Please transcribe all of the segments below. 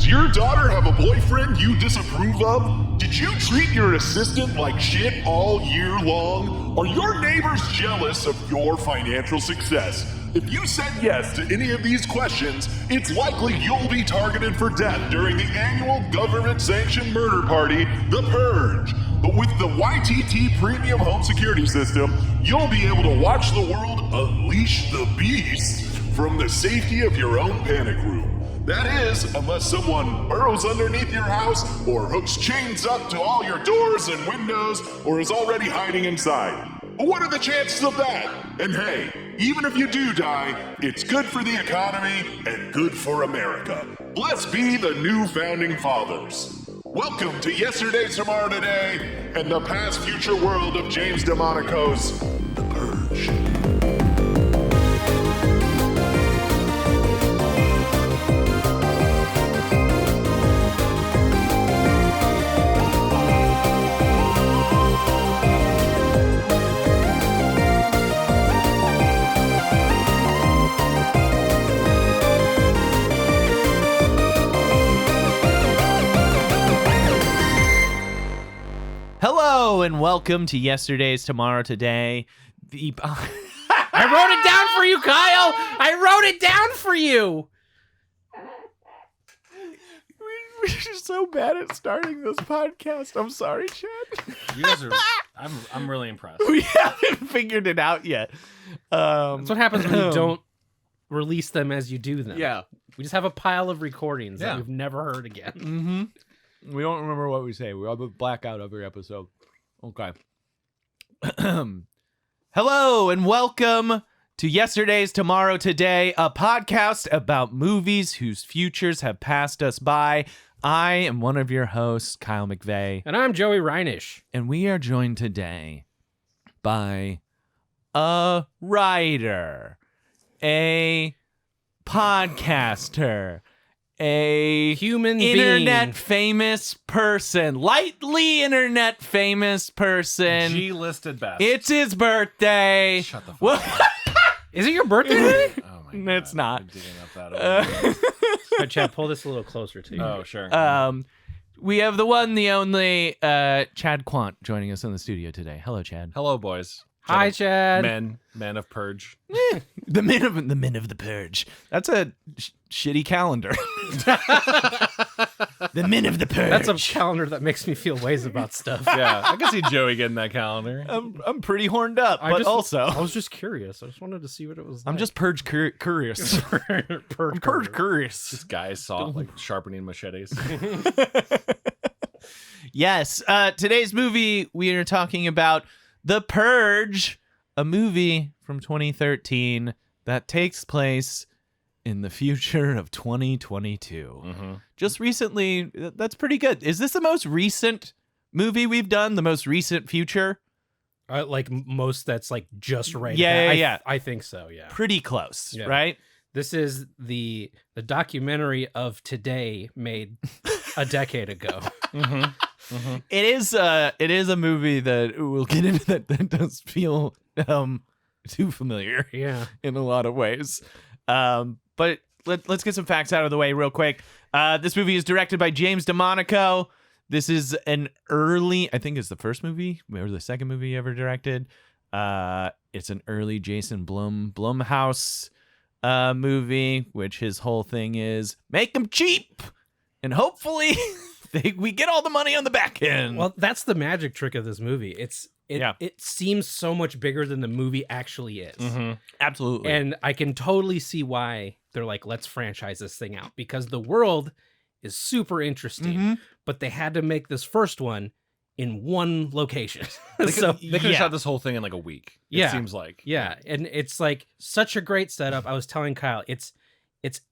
Does your daughter have a boyfriend you disapprove of? Did you treat your assistant like shit all year long? Are your neighbors jealous of your financial success? If you said yes to any of these questions, it's likely you'll be targeted for death during the annual government-sanctioned murder party, the Purge. But with the YTT Premium Home Security System, you'll be able to watch the world unleash the beast from the safety of your own panic room. That is, unless someone burrows underneath your house or hooks chains up to all your doors and windows or is already hiding inside. But what are the chances of that? And hey, even if you do die, it's good for the economy and good for America. Let's be the new founding fathers. Welcome to Yesterday's Tomorrow Today and the past future world of James DeMonico's The Purge. Hello and welcome to Yesterday's Tomorrow Today. I wrote it down for you, Kyle. I wrote it down for you. We're just so bad at starting this podcast. I'm sorry, Chad. You guys are. I'm really impressed. We haven't figured it out yet. That's what happens when you don't release them as you do them. Yeah. We just have a pile of recordings that we've never heard again. Mm-hmm. We don't remember what we say. We all black out every episode. Okay. Hello and welcome to Yesterday's Tomorrow Today, a podcast about movies whose futures have passed us by. I am one of your hosts, Kyle McVeigh. And I'm Joey Reinish. And we are joined today by a writer, a podcaster, a human internet being. famous person, lightly internet famous person. G-listed best. It's his birthday. Shut the fuck up. Is it your birthday today? Oh my God. It's not. I'm digging up that Right, Chad, pull this a little closer to you. Oh, sure. We have the one, the only Chad Quandt joining us in the studio today. Hello, Chad. Hello, boys. Hi, Chad. Men of Purge. The men of the Purge. That's a shitty calendar. The men of the Purge. That's a calendar that makes me feel ways about stuff. Yeah, I can see Joey getting that calendar. I'm pretty horned up, I but also I was just curious. I just wanted to see what it was. I'm like. just Purge curious. Purge curious. This guy saw it, like sharpening machetes. Yes. Today's movie, we are talking about The Purge, a movie from 2013 that takes place in the future of 2022. Mm-hmm. Just recently, that's pretty good. Is this the most recent movie we've done? The most recent future? like most that's like just right. Yeah. I think so. Yeah. Pretty close, Yeah. right? This is the documentary of today made a decade ago. Mm-hmm. Mm-hmm. It is a movie that we'll get into that does feel too familiar. Yeah. In a lot of ways. But let's get some facts out of the way real quick. This movie is directed by James DeMonico. This is an early, I think it's the first movie or the second movie he ever directed. It's an early Jason Blumhouse movie, which his whole thing is make them cheap and hopefully we get all the money on the back end. Well, that's the magic trick of this movie. It seems so much bigger than the movie actually is. Mm-hmm. Absolutely. And I can totally see why they're like, let's franchise this thing out, because the world is super interesting, Mm-hmm. but they had to make this first one in one location. They So could have shot this whole thing in like a week. Yeah. It seems like. yeah, and it's like such a great setup. I was telling Kyle, it's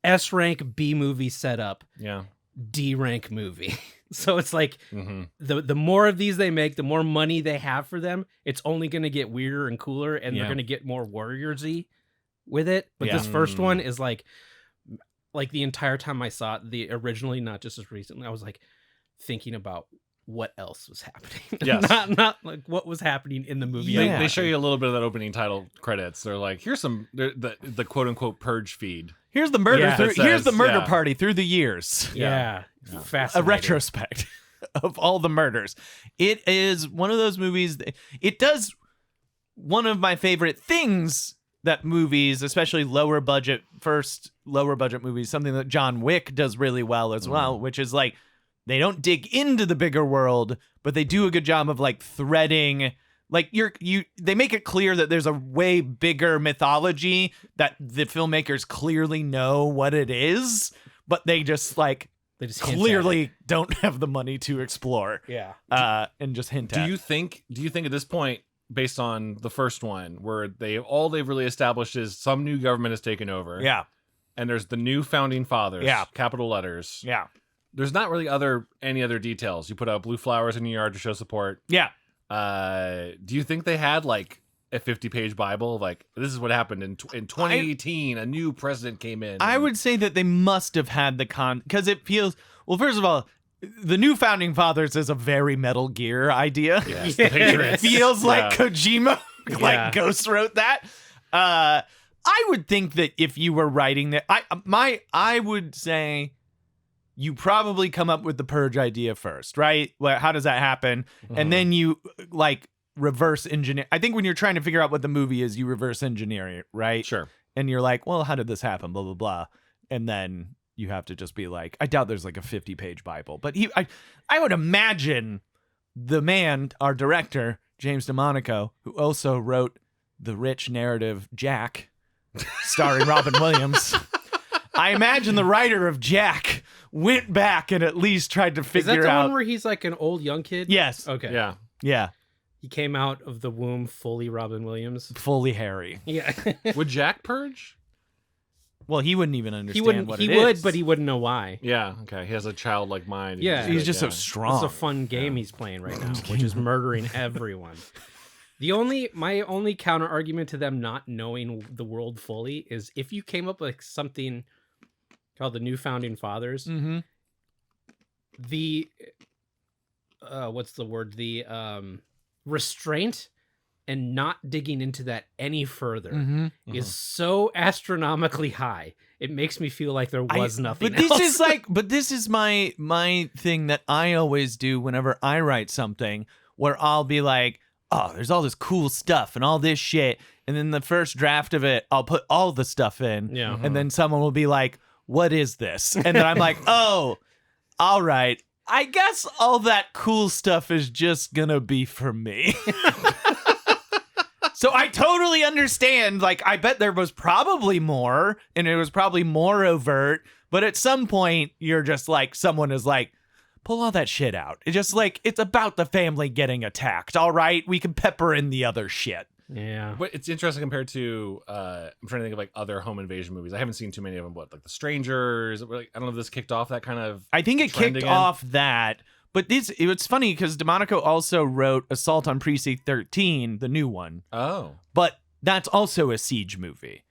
S rank B movie setup, Yeah. D rank movie. So it's like Mm-hmm. the more of these they make, the more money they have for them. It's only going to get weirder and cooler, and Yeah. they're going to get more warriorsy with it. But Yeah. this first one is like the entire time I saw it, originally, not just as recently, I was like thinking about what else was happening. Yes. not like what was happening in the movie. Yeah. They show you a little bit of that opening title credits. They're like, here's the quote unquote purge feed. Here's the murder. Yeah. Here's the Says, murder yeah. party through the years. Yeah. A Fascinating. retrospect of all the murders. It is one of those movies. It does one of my favorite things that movies, especially lower budget movies, something that John Wick does really well as well, which is like they don't dig into the bigger world, but they do a good job of like threading. Like they make it clear that there's a way bigger mythology that the filmmakers clearly know what it is, but they just like They just hint at clearly don't have the money to explore. it. Yeah. And just hint Do at. you think at this point, based on the first one, where they've really established is some new government has taken over? Yeah. And there's the new founding fathers. Yeah. Capital letters. Yeah. There's not really any other details. You put out blue flowers in your yard to show support. Yeah. Do you think they had like a 50-page Bible? Like, this is what happened in 2018. A new president came in. I would say that they must have had the because it feels, well, first of all, the new founding fathers is a very Metal Gear idea. Yes, the Patriots. It feels like Yeah. Kojima, Yeah. like Ghost wrote that. I would think that if you were writing that, I would say you probably come up with the Purge idea first, right? Well, how does that happen? And then you like reverse engineer. I think when you're trying to figure out what the movie is, you reverse engineer it, right? Sure. And you're like, well, how did this happen? Blah, blah, blah. And then you have to just be like, I doubt there's like a 50-page Bible. But I would imagine the man, our director, James DeMonaco, who also wrote the rich narrative Jack, starring Robin Williams. I imagine the writer of Jack went back and at least tried to Is that figure the out. one where he's like an old young kid? Yes. Okay. Yeah. Yeah. He came out of the womb fully Robin Williams. Fully Harry. Yeah. Would Jack purge? Well, he wouldn't even understand he wouldn't. what He it would, is. but he wouldn't know why. Yeah. Okay. He has a childlike mind. Yeah. He's just so yeah. strong. It's a fun game he's playing right now, which is murdering everyone. My only counter argument to them not knowing the world fully is if you came up with something called the New Founding Fathers, Mm-hmm. the what's the word? The restraint and not digging into that any further Mm-hmm. is so astronomically high. It makes me feel like there was nothing. But this else. is like, this is my thing that I always do whenever I write something, where I'll be like, oh, there's all this cool stuff and all this shit, and then the first draft of it, I'll put all the stuff in, Yeah. and then someone will be like, what is this? And then I'm like, oh, all right. I guess all that cool stuff is just gonna be for me. So I totally understand. Like, I bet there was probably more, and it was probably more overt. But at some point, you're just like, someone is like, pull all that shit out. It's just like, it's about the family getting attacked. All right, we can pepper in the other shit. Yeah. But it's interesting compared to I'm trying to think of like other home invasion movies. I haven't seen too many of them. What, like The Strangers? Like, I don't know if this kicked off that kind of. I think it trend kicked again. off that. But it's funny because DeMonaco also wrote Assault on Precinct 13, the new one. Oh. But that's also a siege movie.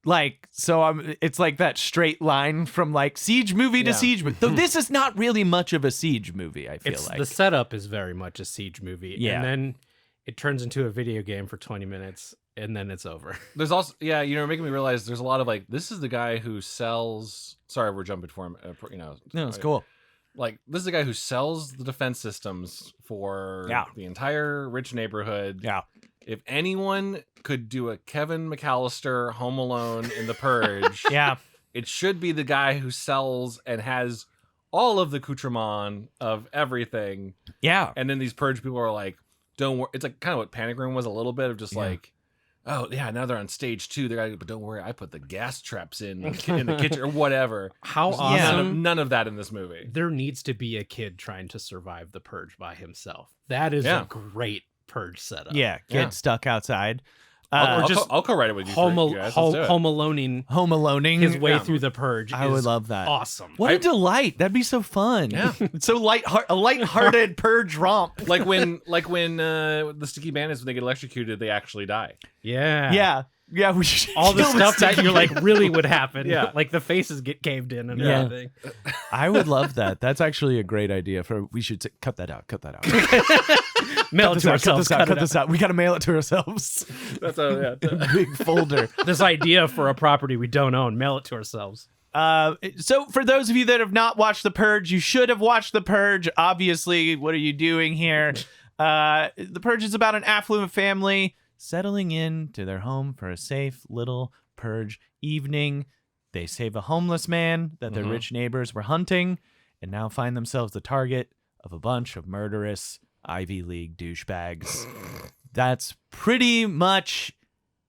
Like, so it's like that straight line from like siege movie to Yeah. siege movie. Though this is not really much of a siege movie, I feel It's like. the setup is very much a siege movie. Yeah. And then it turns into a video game for 20 minutes and then it's over. There's also, yeah, making me realize there's a lot of like, this is the guy who sells. Sorry, we're jumping for him. No, it's cool. Like, this is the guy who sells the defense systems for Yeah. the entire rich neighborhood. Yeah. If anyone could do a Kevin McAllister Home Alone in The Purge, Yeah. it should be the guy who sells and has all of the accoutrement of everything. Yeah. And then these Purge people are like, don't worry. It's like kind of what Panic Room was a little bit of just Yeah. like, oh, yeah, now they're on stage 2. They're like, but don't worry, I put the gas traps in the kitchen or whatever. How There's awesome. none of that in this movie. There needs to be a kid trying to survive the Purge by himself. That is Yeah. a great Purge setup. Yeah. Get Yeah. stuck outside. I'll co-write it with you. Home, for you guys. Let's do it. home aloning Home Aloning. his way Yeah. through the Purge. I would is love that. Awesome. What a delight. That'd be so fun. Yeah. It's so a lighthearted Purge romp. like when the Sticky Bandits, when they get electrocuted, they actually die. Yeah. Yeah. Yeah, we should All the kill stuff that you're like sticky really would happen. Yeah. Like the faces get caved in and Yeah. everything. I would love that. That's actually a great idea. We should cut that out. Cut that out. Mail it to cut ourselves. this out. cut Cut it this out. We got to mail it to ourselves. That's a Big folder. out. This idea for a property we don't own, mail it to ourselves. So for those of you that have not watched The Purge, you should have watched The Purge. Obviously, what are you doing here? The Purge is about an affluent family settling in to their home for a safe little purge evening. They save a homeless man that their rich neighbors were hunting and now find themselves the target of a bunch of murderous Ivy League douchebags. That's pretty much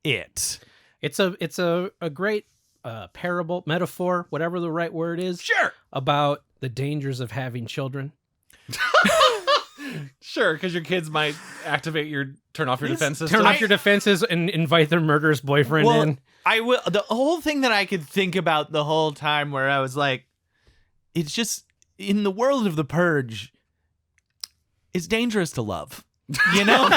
it. It's a great parable, metaphor, whatever the right word is. Sure. About the dangers of having children. Sure, because your kids might turn off your defenses. Turn off your defenses and invite their murderous boyfriend in. I will. The whole thing that I could think about the whole time where I was like, it's just in the world of The Purge, it's dangerous to love. You know?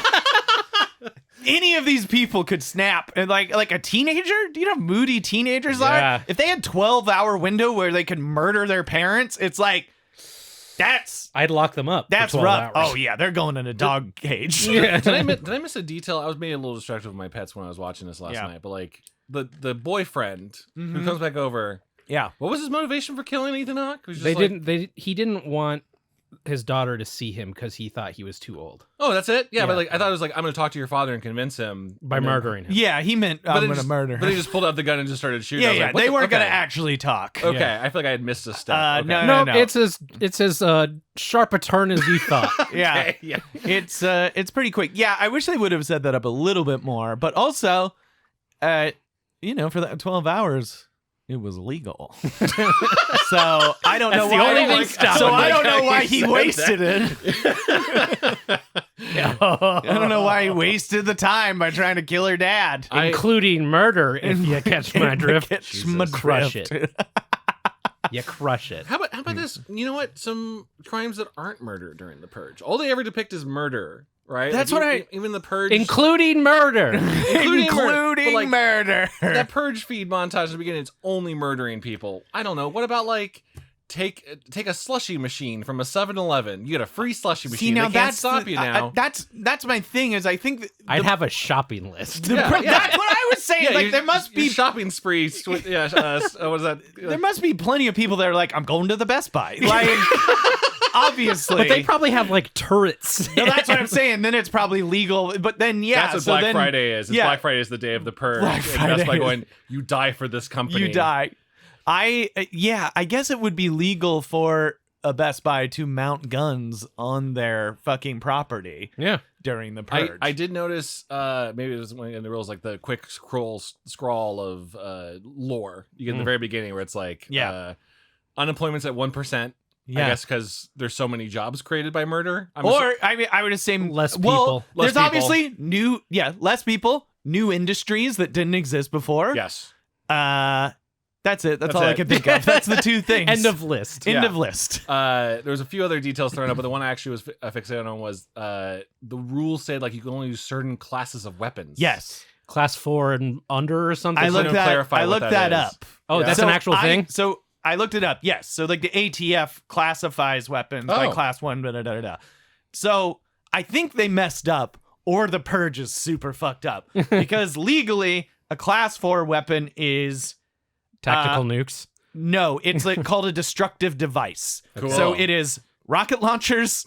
Any of these people could snap, and like a teenager. Do you know how moody teenagers Yeah. are? If they had 12-hour window where they could murder their parents, it's like I'd lock them up. that's for 12 rough. hours. Oh yeah, they're going in a dog cage. Yeah. Did I miss a detail? I was maybe a little distracted with my pets when I was watching this last night. But like the boyfriend who comes back over, Yeah. what was his motivation for killing Ethan Hawke? Was just They like, didn't. He didn't want his daughter to see him because he thought he was too old Oh, that's it. Yeah, Yeah. but like I thought it was like I'm going to talk to your father and convince him by and then- murdering him. Yeah, he meant But I'm it going to just- murder But her. he just pulled out the gun and just started shooting. Yeah, I was yeah. like, what They the- weren't going to okay. actually talk. Okay, Yeah. I feel like I had missed a step. Okay. No. It's as sharp a turn as you thought. Yeah. Okay, yeah. It's pretty quick. Yeah, I wish they would have set that up a little bit more, but also, for that 12 hours, it was legal. So I don't know That's the why. only thing stopping so I me. don't know why he Said wasted it. I don't know why he wasted the time by trying to kill her dad. Including murder, if you catch my drift. Catch my Crush drift. it. You crush it. How about this? You know what? Some crimes that aren't murder during the Purge. All they ever depict is murder, right? That's Like, what even the Purge, Including murder. including Including like, murder. that Purge feed montage at the beginning. It's only murdering people. I don't know. What about like take a slushy machine from a 7-Eleven? You get a free slushy machine. See, now they can't that's stop you now. that's my thing. Is I think that I'd have a shopping list. Yeah, yeah. that's what I was saying. Like there must be shopping sprees. What was that? there must be plenty of people that are like, I'm going to the Best Buy. Like, obviously. But they probably have like turrets. No, that's what I'm saying. Then it's probably legal. But then, yeah. That's what so Black then, Friday is. yeah. Black Friday is the day of the Purge. Black And Friday Best Buy is- going, you die for this company. You die. I guess it would be legal for a Best Buy to mount guns on their fucking property Yeah. during the Purge. I did notice, maybe it was one in the rules, like the quick scrawl of lore you get in the very beginning where it's like, Yeah. unemployment's at 1%. Yeah. I guess because there's so many jobs created by murder. I would assume Less well, people. Less there's people. obviously less people, new industries that didn't exist before. yes. That's it. That's That's all I it. can think of. That's the two things. End of list. End Yeah. of list. There was a few other details thrown up, but the one I actually was fixated on was the rules said like you can only use certain classes of weapons. Yes. Class 4 and under or something. I So looked don't that. clarify I what looked that that is. up. Oh, Yeah. that's an actual thing? So I looked it up. Yes. So like the ATF classifies weapons by Oh. class 1. So I think they messed up, or the Purge is super fucked up because legally a class 4 weapon is Tactical nukes. no. It's like called a destructive device. Cool. So it is rocket launchers,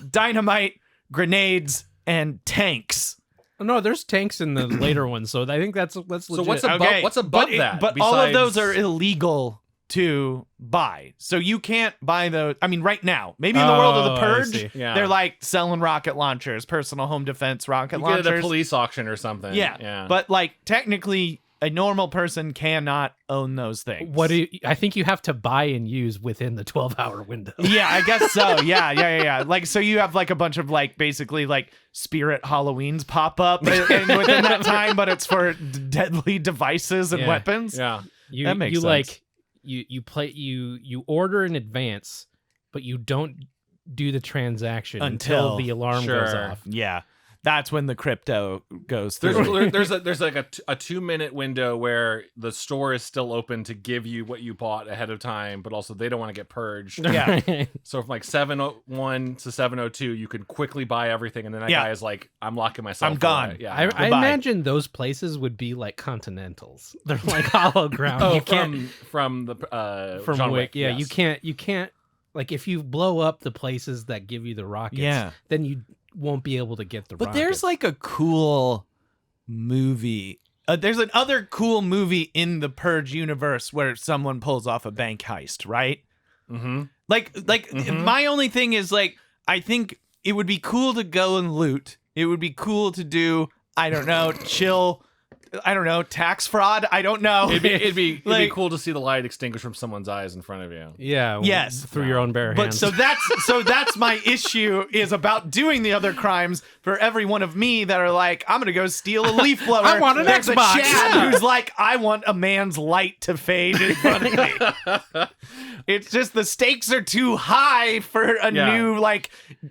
dynamite, grenades, and tanks. Oh, no, there's tanks in the later ones, so I think that's legit. So what's above Okay, what's above but that? But all of those besides- are illegal to buy. So you can't buy those. I mean, right now, maybe in the world of the Oh, I Purge, see. Yeah. they're like selling rocket launchers, personal home defense rocket you get it at a launchers. police auction or something. Yeah. Yeah. But like technically, a normal person cannot own those things. I think you have to buy and use within the 12-hour window. Yeah, I guess so. Yeah. Like, so you have like a bunch of like basically like spirit Halloweens pop up and within that time, but it's for deadly devices and Yeah. weapons. yeah. You That makes you sense. like you order in advance, but you don't do the transaction until Until- the alarm goes Sure. off. Yeah. That's when the crypto goes through. There's like a 2-minute window where the store is still open to give you what you bought ahead of time, but also they don't want to get purged. Yeah. So from like 7:01 to 7:02, you can quickly buy everything, and then that guy is like, "I'm locking myself. I'm gone." away. Yeah. I imagine those places would be like Continentals. They're like hollow ground. Oh, you can't from the from John Wick. Yeah, yes. you can't like if you blow up the places that give you the rockets. Then you won't be able to get the. But rockets. there's like a cool movie. There's another cool movie in the Purge universe where someone pulls off a bank heist, right? Mm-hmm. Like my only thing is like I think it would be cool to go and loot. It would be cool to do tax fraud. I don't know. It'd be Like- cool to see the light extinguish from someone's eyes in front of you. Yeah. Yes. Through your own bare But hands. so that's my issue is about doing the other crimes for every one of me that are like, I'm gonna go steal a leaf blower. I want an There's a Xbox. Chad who's like, I want a man's light to fade in front of me. It's just the stakes are too high for a new like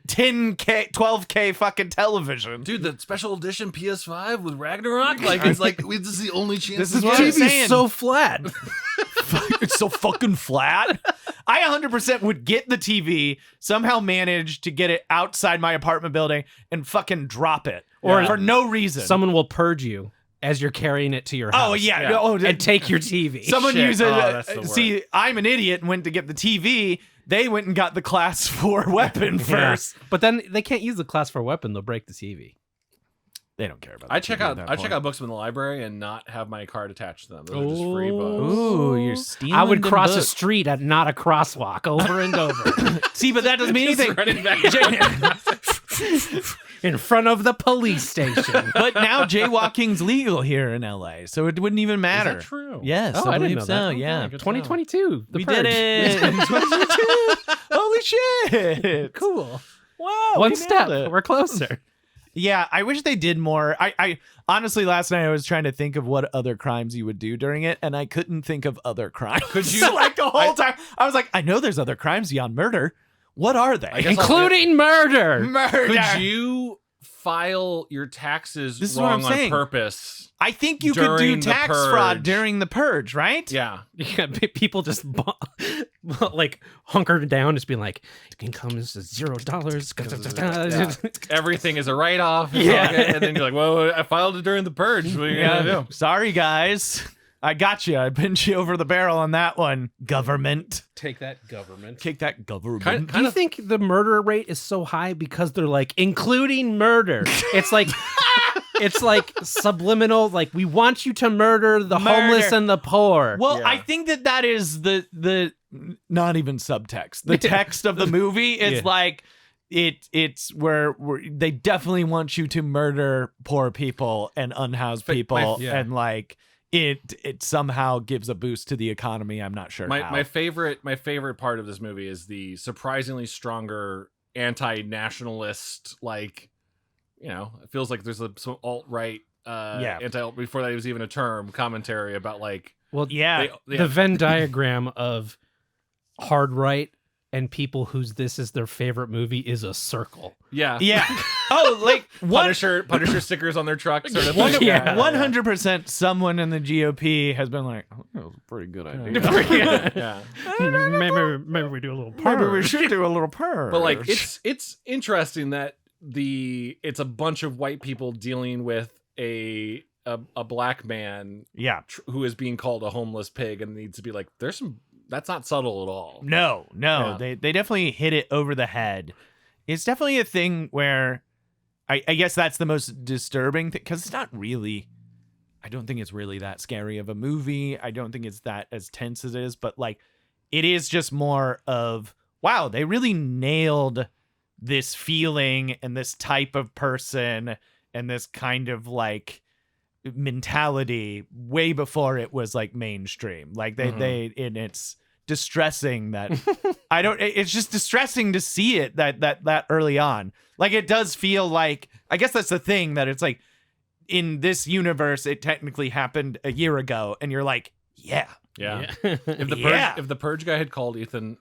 10K, 12K fucking television. Dude, the special edition PS5 with Ragnarok, like it's like this is the only chance. This is what I'm TV's saying. so flat. It's so fucking flat. I 100% would get the TV, somehow manage to get it outside my apartment building and fucking drop it. Or- for no reason. Someone will purge you as you're carrying it to your house. Oh, yeah. Yeah. Oh, And take your TV. someone Shit. uses Oh, that's the see, I'm an idiot and went to get the TV. They went and got the class 4 weapon Yeah. first. But then they can't use the class 4 weapon. They'll break the TV. They don't care about I the check TV at out that point. books from the library and not have my card attached to them. Those are just free books. Ooh, you're stealing I would them cross a books. street at not a crosswalk over and over. See, but that doesn't mean Just anything. running back. in front of the police station. But now jaywalking's legal here in LA, so it wouldn't even matter. true? Yes, Oh, I I didn't believe know so. that. Yeah, Okay, good. 2022. The we Purge. did it. in 2022. Holy shit! Cool. Wow, One we step. nailed it. We're closer. Yeah, I wish they did more. I honestly last night I was trying to think of what other crimes you would do during it, and I couldn't think of other crimes. Could you- like the whole time? I was like, I know there's other crimes beyond murder. What are they? guess I'll- Including murder. murder. Could you file your taxes This is what wrong I'm on saying. purpose? I think you could do During the tax Purge. fraud during the purge, right? Yeah. Yeah, people just like hunkered down, just being like, income is $0. Everything is a write-off. It's Yeah. all good. And then you're like, well, I filed it during the purge. What are you going to do? Sorry, guys. I got you. I bent you over the barrel on that one. Government. Take that, government. Kick that government. Kind Do you of think the murder rate is so high because they're like including murder? It's like subliminal. Like we want you to murder the homeless Murder. and the poor. Well, Yeah. I think that is the not even subtext. The text of the movie is Yeah. like it's where they definitely want you to murder poor people and unhoused people, yeah. and like it somehow gives a boost to the economy. I'm not sure how. my favorite part of this movie is the surprisingly stronger anti-nationalist, like, you know, it feels like there's some alt-right anti before that was even a term, commentary about like Well, yeah. the Venn diagram of hard right and people whose this is their favorite movie is a circle. yeah. Oh, like Punisher stickers on their truck sort of One, thing. Yeah. 100% someone in the GOP has been like, oh, that was a pretty good idea. Yeah. maybe we do a little Maybe we purge. should do a little purge. But like it's interesting that it's a bunch of white people dealing with a black man yeah. who is being called a homeless pig and needs to be like, that's not subtle at all. No, Yeah. they definitely hit it over the head. It's definitely a thing where I guess that's the most disturbing thing, because it's not really, I don't think it's really that scary of a movie. I don't think it's that as tense as it is, but like it is just more of, wow, they really nailed this feeling and this type of person and this kind of like mentality way before it was like mainstream. Like they and it's distressing that it's just distressing to see it that early on. Like it does feel like, I guess that's the thing, that it's like in this universe it technically happened a year ago and you're like, yeah. If the purge guy had called Ethan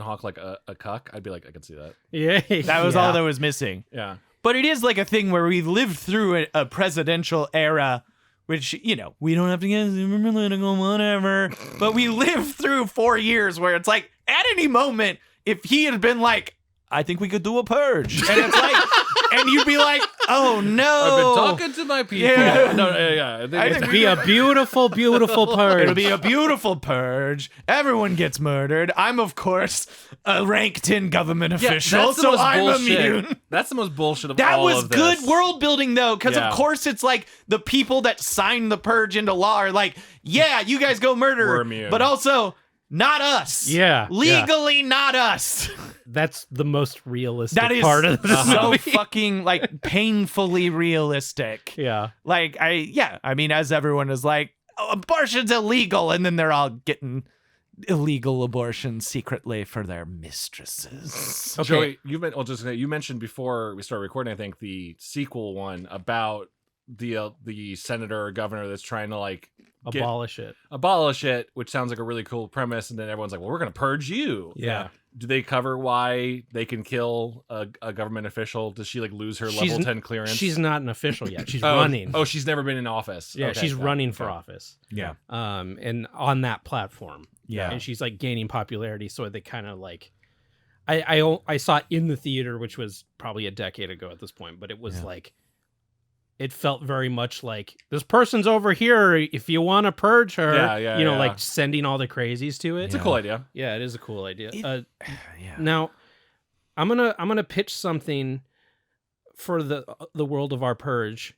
Hawke like a cuck, I'd be like, I can see that. Yeah, That was all that was missing. Yeah. But it is like a thing where we lived through a presidential era, which, you know, we don't have to get super political, whatever. But we lived through 4 years where it's like, at any moment, if he had been like, I think we could do a purge. And it's like, and you'd be like, oh no. I've been talking to my people. Yeah. No. It'd be a beautiful, beautiful purge. It'll be a beautiful purge. Everyone gets murdered. I'm, of course, a ranked in government official, that's the so most I'm bullshit. immune. That's the most bullshit of That all was of this. good world building, though, because Yeah. of course it's like the people that signed the purge into law are like, yeah, you guys go murder, We're immune. but also not us. Yeah, Legally not us. That's the most realistic That is part of this so movie. fucking like painfully realistic. Yeah. Like I mean, as everyone is like, oh, abortion's illegal, and then they're all getting illegal abortions secretly for their mistresses. Okay. Joey, you mentioned before we started recording, I think, the sequel one about the senator or governor that's trying to like Abolish it. which sounds like a really cool premise, and then everyone's like, well, we're gonna purge you. Yeah. Do they cover why they can kill a government official? Does she like lose her level 10 clearance? She's not an official yet. She's running. Oh, she's never been in office. Yeah, Okay, she's got it. running for Okay. office. Yeah. And on that platform. Yeah. And she's like gaining popularity, so they kind of like I saw it in the theater, which was probably a decade ago at this point, but it was like it felt very much like this person's over here if you want to purge her. You know, like sending all the crazies to it. It's a cool idea. Yeah, it is a cool idea. Yeah. Now, I'm gonna pitch something for the world of our purge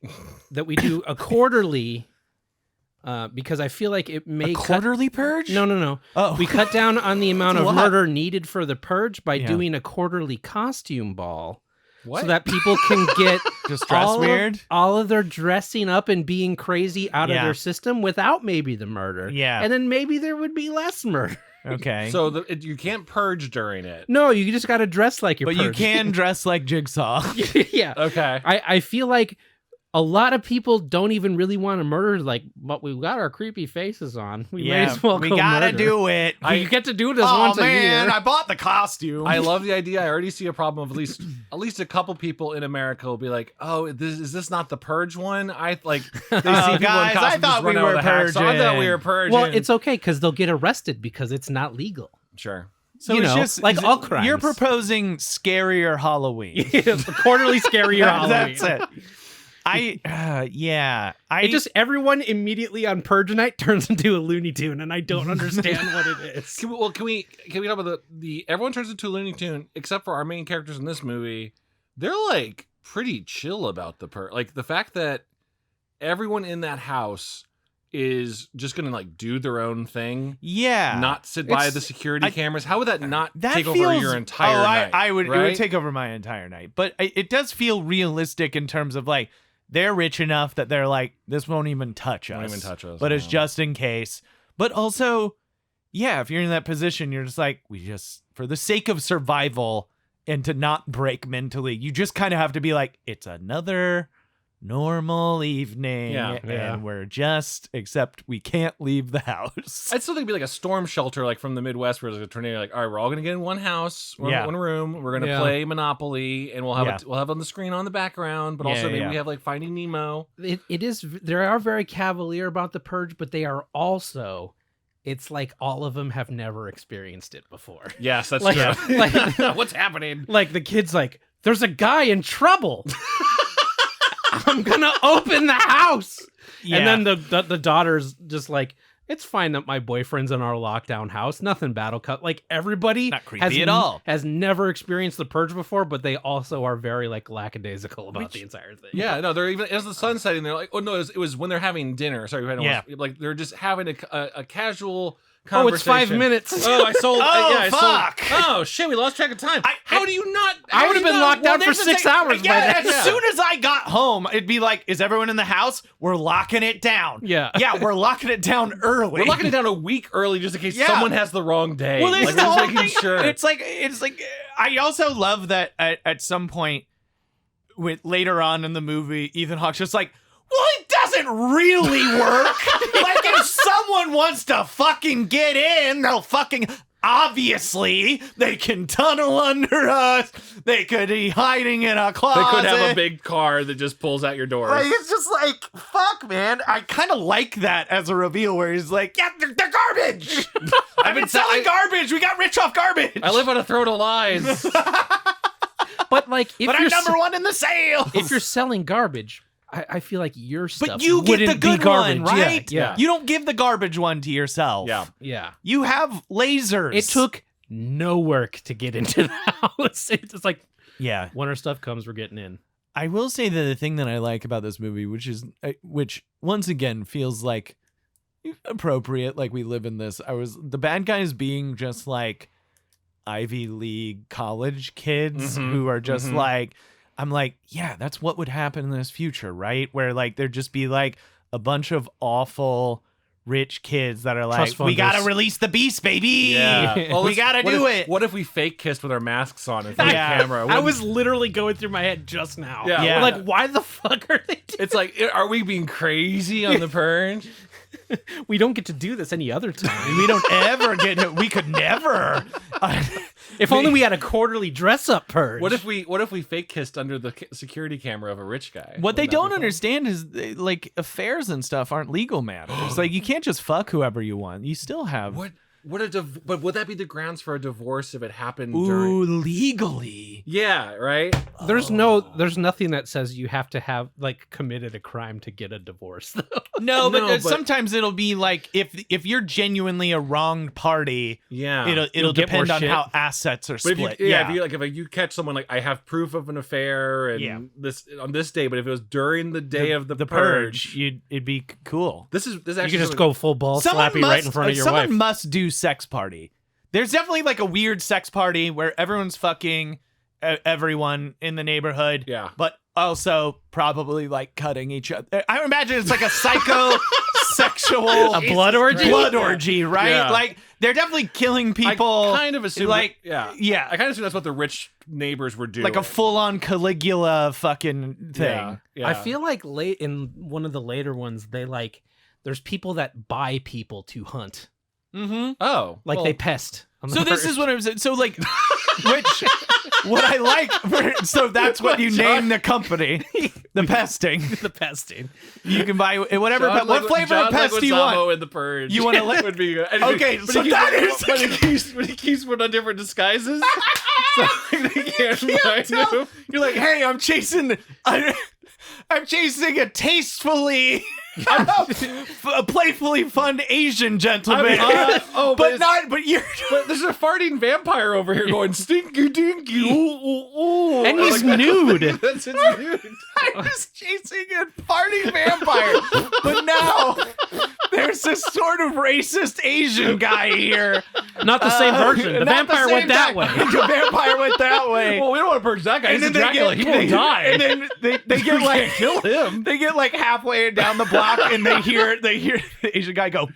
that we do a quarterly, because I feel like it may Quarterly purge? No. Oh. We cut down on the amount That's of a lot. murder needed for the purge by Yeah. doing a quarterly costume ball. What? So that people can get Just dress weird? all of their dressing up and being crazy out of Yeah. their system without maybe the murder. Yeah. And then maybe there would be less murder. Okay. So you can't purge during it. No, you just got to dress like you're but you purged. can dress like Jigsaw. Yeah. Okay. I feel like a lot of people don't even really want to murder, like, but we've got our creepy faces on. We may as well we go gotta murder. do it. You get to do this Oh once a man, year. I bought the costume. I love the idea. I already see a problem of at least a couple people in America will be like, "Oh, is this not the purge one?" I like they see people guys, in I costumes thought just we run out were with a hacksaw. I thought we were purging. Well, it's okay because they'll get arrested because it's not legal. sure. so you it's know, just like is all it- crimes. You're proposing scarier Halloween. It's a quarterly scarier Halloween. That's it. It just everyone immediately on Purge night turns into a Looney Tune, and I don't understand what it is. Can we talk about the everyone turns into a Looney Tune except for our main characters in this movie? They're like pretty chill about the purge. Like the fact that everyone in that house is just gonna like do their own thing. Yeah. Not sit by It's- the security cameras. How would that not that take feels, over your entire night? I would. It right? would take over my entire night. But it does feel realistic in terms of like they're rich enough that they're like, this won't even touch us. Won't even touch us, But it's no. just in case. But also, yeah, if you're in that position, you're just like, for the sake of survival and to not break mentally, you just kind of have to be like, it's another normal evening. Yeah. And we're except we can't leave the house. I'd still think it'd be like a storm shelter, like from the Midwest, where there's a tornado. Like, all right, we're all gonna get in one house, one room. We're gonna Yeah. play Monopoly, and we'll have on the screen on the background, but also maybe we have like Finding Nemo. It is. They are very cavalier about the Purge, but they are also. It's like all of them have never experienced it before. Yes, that's Like- true. like- What's happening? Like the kid's like, there's a guy in trouble. I'm gonna open the house. Yeah. And then the daughter's just like, it's fine that my boyfriend's in our lockdown house. Nothing battle cut. Like everybody Not creepy at all. has never experienced the Purge before, but they also are very like lackadaisical about the entire thing. Yeah, no, they're even as the sun's setting. They're like, oh no, it was when they're having dinner. Sorry, like they're just having a casual. Oh, it's 5 minutes. Oh, I sold. Oh, fuck. Oh shit, we lost track of time. How do you not? I would have been locked down for there's the 6 thing- hours by Yeah, then. as soon as I got home, it'd be like, is everyone in the house? We're locking it down. Yeah. Yeah, we're locking it down early. We're locking it down a week early just in case Yeah. someone has the wrong day. Well, there's like, the we're just whole making thing. sure. It's like I also love that at some point with later on in the movie, Ethan Hawke's just like, well, it doesn't really work. Like if someone wants to fucking get in, they'll fucking obviously they can tunnel under us. They could be hiding in a closet. They could have a big car that just pulls out your doors. Like, it's just like, fuck, man. I kind of like that as a reveal where he's like, yeah, they're garbage. I've been selling garbage. We got rich off garbage. I live on a throne of lies. But like, if But you're I'm number one in the sales. if you're selling garbage, I feel like your stuff But you get wouldn't the good be garbage. one, right? Yeah. You don't give the garbage one to yourself. Yeah. Yeah. You have lasers. It took no work to get into the house. It's like, Yeah. when our stuff comes, we're getting in. I will say that the thing that I like about this movie, which once again feels like appropriate, like we live in this. The bad guys being just like Ivy League college kids who are just like, I'm like, yeah, that's what would happen in this future, right? Where like there'd just be like a bunch of awful rich kids that are like, we gotta release the beast, baby. Yeah. We gotta do it. What if we fake kissed with our masks on in front of the camera? I was literally going through my head just now. Yeah. Yeah. Like, why the fuck are they doing It's like, are we being crazy on the Purge? We don't get to do this any other time. We don't ever get. We could never. If only we had a quarterly dress-up Purge. What if we fake kissed under the security camera of a rich guy? What they Wouldn't that don't be fun? understand is like affairs and stuff aren't legal matters. Like you can't just fuck whoever you want. You still have. But would that be the grounds for a divorce if it happened Ooh, during? legally. Yeah, right. There's nothing that says you have to have like committed a crime to get a divorce. Though. No, but, but- sometimes it'll be like if you're genuinely a wronged party, Yeah. it'll You'll get depend more on shit. how assets are But if you, split. if you catch someone like I have proof of an affair and this on this day, but if it was during the day of the purge, it'd be cool. this You actually can just go full ball slappy right in front of your someone wife. must do sex party. There's definitely like a weird sex party where everyone's fucking everyone in the neighborhood. Yeah. But also probably like cutting each other. I imagine it's like a psychosexual A blood orgy? Blood orgy, right? Yeah. Like they're definitely killing people. I kind of assume like yeah. yeah. I kind of assume that's what the rich neighbors were doing. like a full-on Caligula fucking thing. Yeah. Yeah. I feel like late in one of the later ones, there's people that buy people to hunt, Mm-hmm. Oh, like well, they pest. on the So this first- is what I was saying. So like, what I like. So that's what you name the company, the pesting. the pesting. You can buy whatever. John What flavor of pest do you Leguizamo want? in the Purge. You wanna let- would be good. And Okay, but so he that keeps, is- but he keeps putting on different disguises, so they can't find him. You're like, hey, I'm chasing a tastefully, a playfully fun Asian gentleman. But you're. But there's a farting vampire over here going stinky dinky. Ooh, ooh, ooh. And he's nude. That's his nude. I'm just chasing a farting vampire. But now there's this sort of racist Asian guy here. Not the same version. The Not vampire same went that guy. way. The vampire went that way. Well, we don't want to purge that guy. He's a Dracula. He won't die. And then they get like kill him. They get like halfway down the block and they hear the Asian guy go.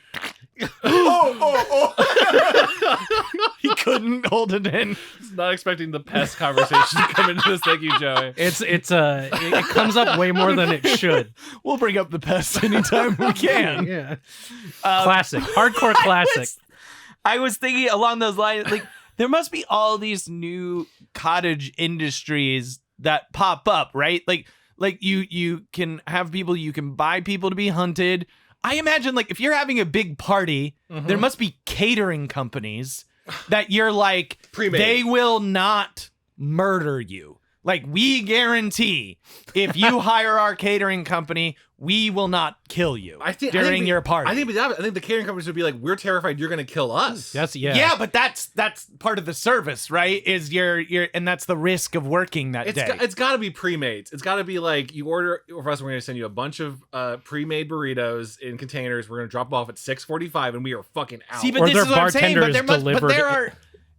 He couldn't hold it in. Not expecting the pest conversation to come into this. Thank you, Joey. It comes up way more than it should. We'll bring up the pest anytime we can. Yeah. Classic. Hardcore classic. I was thinking along those lines, like there must be all these new cottage industries that pop up, right? Like you can have people, you can buy people to be hunted. I imagine like if you're having a big party, there must be catering companies that you're like, Pre-made. they will not murder you. Like we guarantee if you hire our catering company, we will not kill you during your party. I think the catering companies would be like, we're terrified you're going to kill us. Yeah, but that's part of the service, right? Is your and that's the risk of working that day. It's got to be pre-made. It's got to be like you order for us. We're going to send you a bunch of pre-made burritos in containers. We're going to drop them off at 6:45, and we are fucking out. See, but Or this their is what I'm saying. But there bartenders must, but there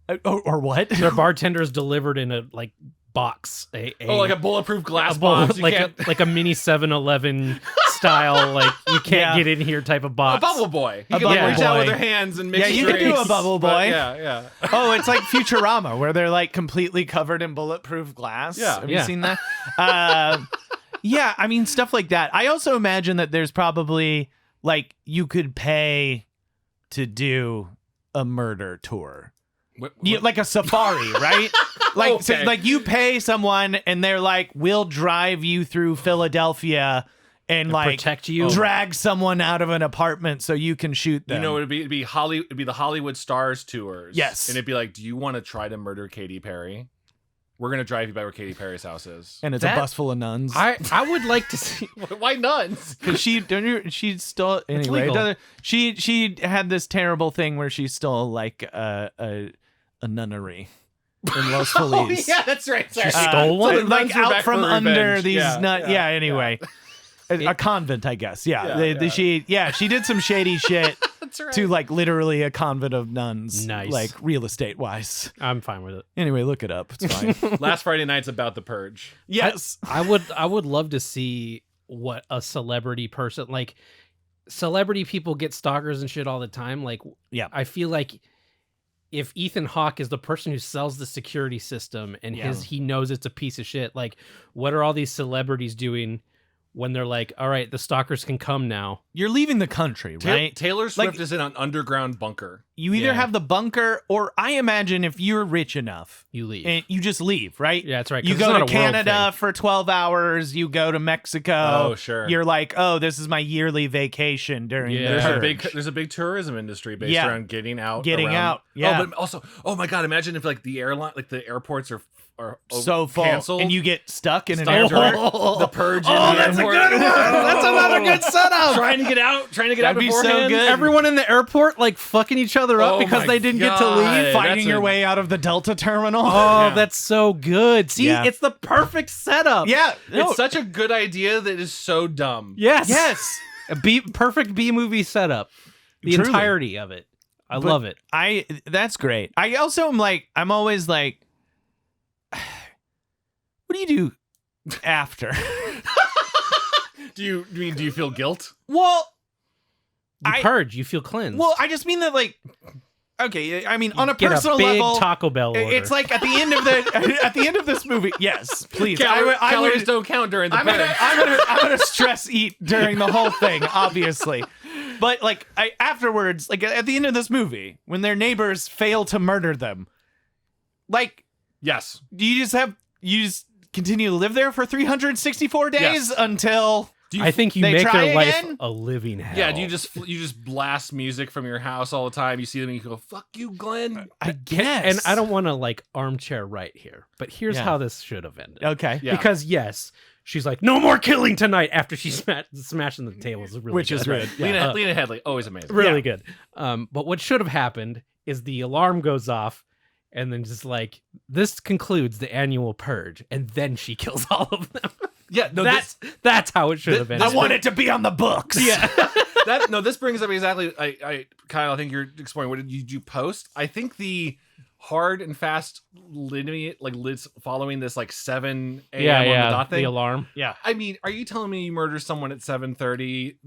delivered are, or what? Their bartenders delivered in a like box. like a bulletproof glass a bowl- box. You like can't- like a mini 7-Eleven style. Like you can't get in here type of a box. bubble boy. You A can bubble reach out boy. with their hands and mix Yeah, you can do a drinks, bubble but boy. Yeah. Oh, it's like Futurama, where they're like completely covered in bulletproof glass. Yeah. Have you seen that? Yeah, I mean stuff like that. I also imagine that there's probably like you could pay to do a murder tour. What? Like a safari, right? Like, so, Okay. like you pay someone and they're like, we'll drive you through Philadelphia and like protect you. drag someone out of an apartment so you can shoot them. You know, it'd be the Hollywood Stars tours. Yes. And it'd be like, do you want to try to murder Katy Perry? We're gonna drive you by where Katy Perry's house is. and it's That- a bus full of nuns. I would like to see. Why nuns? Because she stole anyway. legal. She had this terrible thing where she stole like a nunnery in Los Feliz. that's right. Sorry. stole one? So the like nuns were out back from for under revenge. these Yeah. anyway. A convent, I guess. Yeah. Yeah, She did some shady shit That's right. to like literally a convent of nuns. Nice. Like real estate wise. I'm fine with it. Anyway, look it up. It's fine. Last Friday night's about the Purge. Yes. I would love to see what a celebrity person like. Celebrity people get stalkers and shit all the time. Like, Yeah. I feel like if Ethan Hawke is the person who sells the security system and he knows it's a piece of shit, like, what are all these celebrities doing when they're like, all right, the stalkers can come now? You're leaving the country, right? Taylor Swift Like- is in an underground bunker. You either Yeah. have the bunker, or I imagine if you're rich enough, You leave. and you just leave, right? Yeah, that's right. 'cause You it's go not to a world Canada thing. for 12 hours. You go to Mexico. Oh, sure. You're like, oh, this is my yearly vacation during Yeah. the There's purge. a big tourism industry based Yeah. around getting out. Getting around- out, yeah. Oh, but also, oh my god, imagine if like the airports are so full, canceled and you get stuck in an Stuck airport. during the Purge. Oh, in the that's a airport. good one. That's another good setup. trying to get out That'd be so beforehand. good. Everyone in the airport like fucking each other up Oh because my they didn't get to God. leave. Fighting That's your a- way out of the Delta terminal. Oh, Yeah. that's so good. See, Yeah. it's the perfect setup. yeah. No. It's such a good idea that is so dumb. Yes. Yes. A perfect B movie setup. The Truly. entirety of it. I But love it. That's great. I also am like, I'm always like, what do you do after? Do you feel guilt? Well, You I- purge. You feel cleansed. well, I just mean that like, okay, I mean on a Get personal a big level, Taco Bell order. it's like at the end of the at the end of this movie. Yes, please. Calories don't count during the I'm Purge. gonna stress eat during the whole thing, obviously. But like afterwards, like at the end of this movie, when their neighbors fail to murder them, like, Yes. do you just continue to live there for 364 days Yes. until I think you they make try their life again? a living hell. Yeah, do you just blast music from your house all the time? You see them and you go, "Fuck you, Glenn." I guess. And I don't want to like armchair right here, but here's Yeah. how this should have ended. Okay. Yeah. Because yes, she's like, no more killing tonight after she's smashing the tables. Really Which good. is good. Yeah. Lena Headley, always amazing. Really good. But what should have happened is the alarm goes off, and then just like this concludes the annual purge, and then she kills all of them. Yeah, no, That's how it should have I ended. want it to be on the books. Yeah. this brings up exactly. Kyle, I think you're exploring. What did you post? I think the hard and fast lineage, following this like 7 a.m. on the dot thing. The alarm. Yeah. I mean, are you telling me you murder someone at 7:30?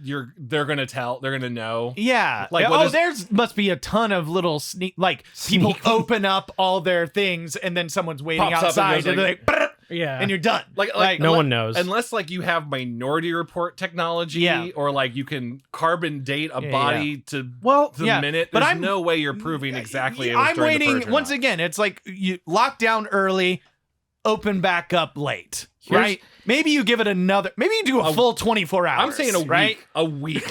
They're gonna know. Yeah. Like, Like, what is- there's must be a ton of little people Sneaky. open up all their things and then someone's waiting Pops up and outside goes and they're like, "Brr," Yeah. and you're done. Like no one knows. unless like you have Minority Report technology, Yeah. or like you can carbon date a Yeah, body to Well, the minute. but There's I'm no way you're proving exactly. It was I'm during the waiting Purge or once not. again. It's like you lock down early, open back up late, Here's- right? Maybe you give it maybe you do a full 24 hours. I'm saying a right? week. A week.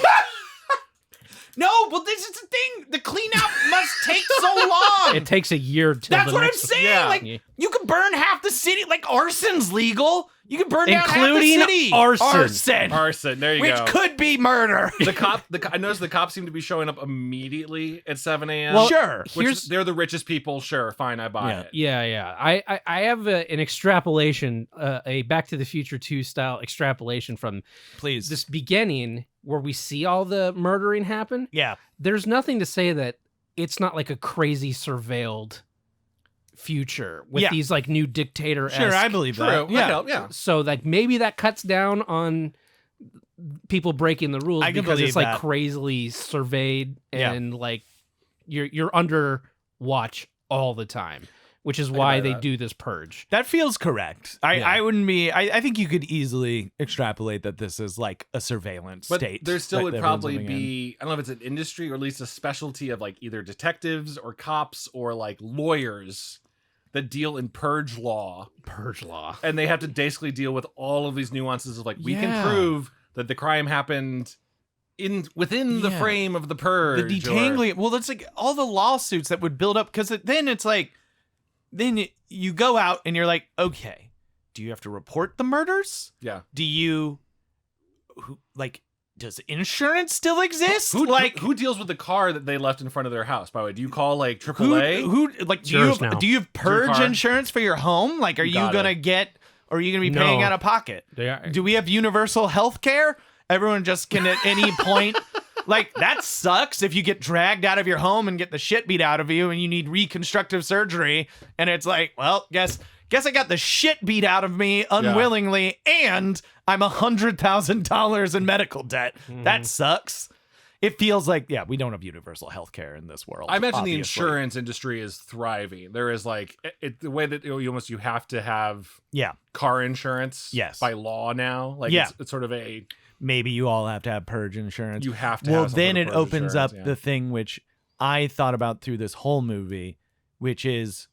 No, but this is the thing. The cleanup must take so long. It takes a year till That's the what I'm next saying. Yeah. Like Yeah. you could burn half the city. Like arson's legal. You can burn down Including half the city. arson. Arson. There you which go. could be murder. I noticed the cops seem to be showing up immediately at 7 a.m. Well, sure. Which they're the richest people. Sure, fine, I buy it. Yeah. I have an extrapolation, a Back to the Future 2 style extrapolation from Please. this beginning where we see all the murdering happen. Yeah. There's nothing to say that it's not like a crazy surveilled future with Yeah. these like new dictator. Sure, I believe True. that. Yeah. Yeah. So like maybe that cuts down on people breaking the rules I can because it's believe like that. crazily surveyed Yeah. and like you're under watch all the time. which is why they do this purge. That feels correct. I wouldn't be. I think you could easily extrapolate that this is like a surveillance But state. there still that would everyone's probably living in. be, I don't know if it's an industry or at least a specialty of like either detectives or cops or like lawyers that deal in purge law. Purge law. And they have to basically deal with all of these nuances of like, we can Yeah. prove that the crime happened within the frame of the purge. The detangling. Well, that's like all the lawsuits that would build up, because then it's like, then you go out and you're like, okay, do you have to report the murders? Yeah. Do you, does insurance still exist? Who deals with the car that they left in front of their house? By the way, do you call like AAA? Who like Yours now. do you have purge car. insurance for your home? Like, are you gotta. gonna get, or are you gonna be paying No. out of pocket? They are- Do we have universal health care? Everyone just can at any point, like, that sucks if you get dragged out of your home and get the shit beat out of you and you need reconstructive surgery, and it's like, well, guess I got the shit beat out of me unwillingly, and I'm $100,000 in medical debt. That sucks. It feels like, we don't have universal health care in this world. I imagine obviously. the insurance industry is thriving. There is like the way that you have to have car insurance by law now. Like it's sort of a, maybe you all have to have purge insurance. you have to Well, have some then sort it of purge opens up insurance, the thing which I thought about through this whole movie, which is,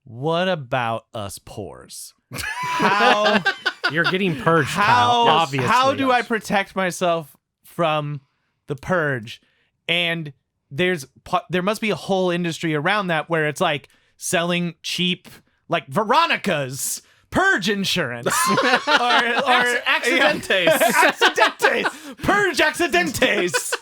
what about us poors? How You're getting purged, Kyle, obviously. how do I protect myself from the purge? And there must be a whole industry around that where it's like selling cheap, like Veronica's purge insurance or accidentes. accidentes, purge accidentes,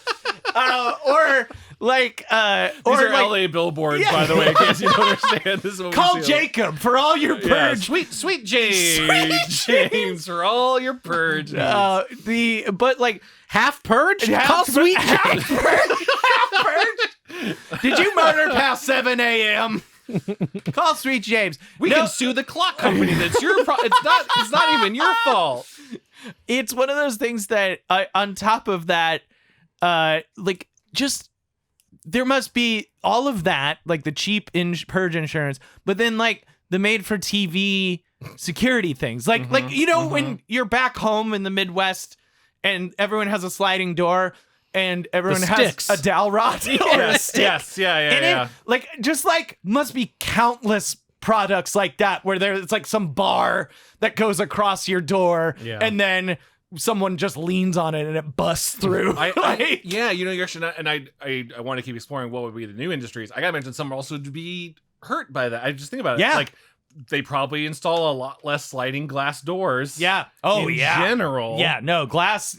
or like These or are like, LA billboards, by the way, in case you don't understand. This is what call we see. Jacob for all your Yeah, purge. sweet James. Sweet James for all your purge. But like half purged? half Call pur- Sweet half James. purged. Did you murder past 7 a.m.? Call Sweet James. We can sue the clock company. That's your it's not even your fault. It's one of those things that on top of that, like, just there must be all of that, like the cheap purge insurance, but then like the made for TV security things, like when you're back home in the Midwest and everyone has a sliding door and everyone has a dowel rod or a stick. Yes, yeah. Like, just like must be countless products like that where it's like some bar that goes across your door and then someone just leans on it and it busts through. You're actually not, and I want to keep exploring what would be the new industries. I gotta mention some also to be hurt by that. I just think about it. Like, they probably install a lot less sliding glass doors. Yeah. Oh, in yeah. general. Yeah. No, glass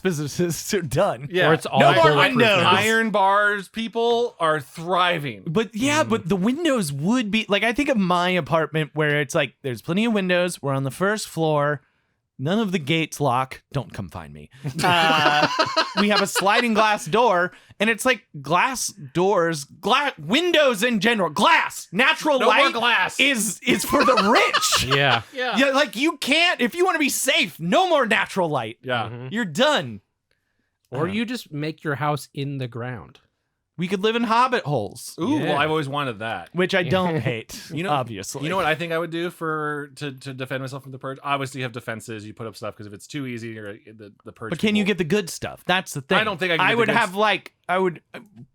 businesses are done. Yeah. Or it's all No more bulletproof windows. now. Iron bars people are thriving. But but the windows would be like, I think of my apartment where it's like there's plenty of windows. We're on the first floor. None of the gates lock. Don't come find me. We have a sliding glass door, and it's like glass doors, windows in general, glass, natural No more light glass. is for the rich. Yeah. Yeah, like you can't, if you want to be safe, no more natural light. Yeah. You're done. Or you just make your house in the ground. We could live in hobbit holes, Ooh, Yeah. well, I've always wanted that. which I don't hate, Obviously. obviously. You know what I think I would do to defend myself from the purge? Obviously, you have defenses. You put up stuff because if it's too easy, the purge. But can you get the good stuff? That's the thing. I don't think I can get the would good have I would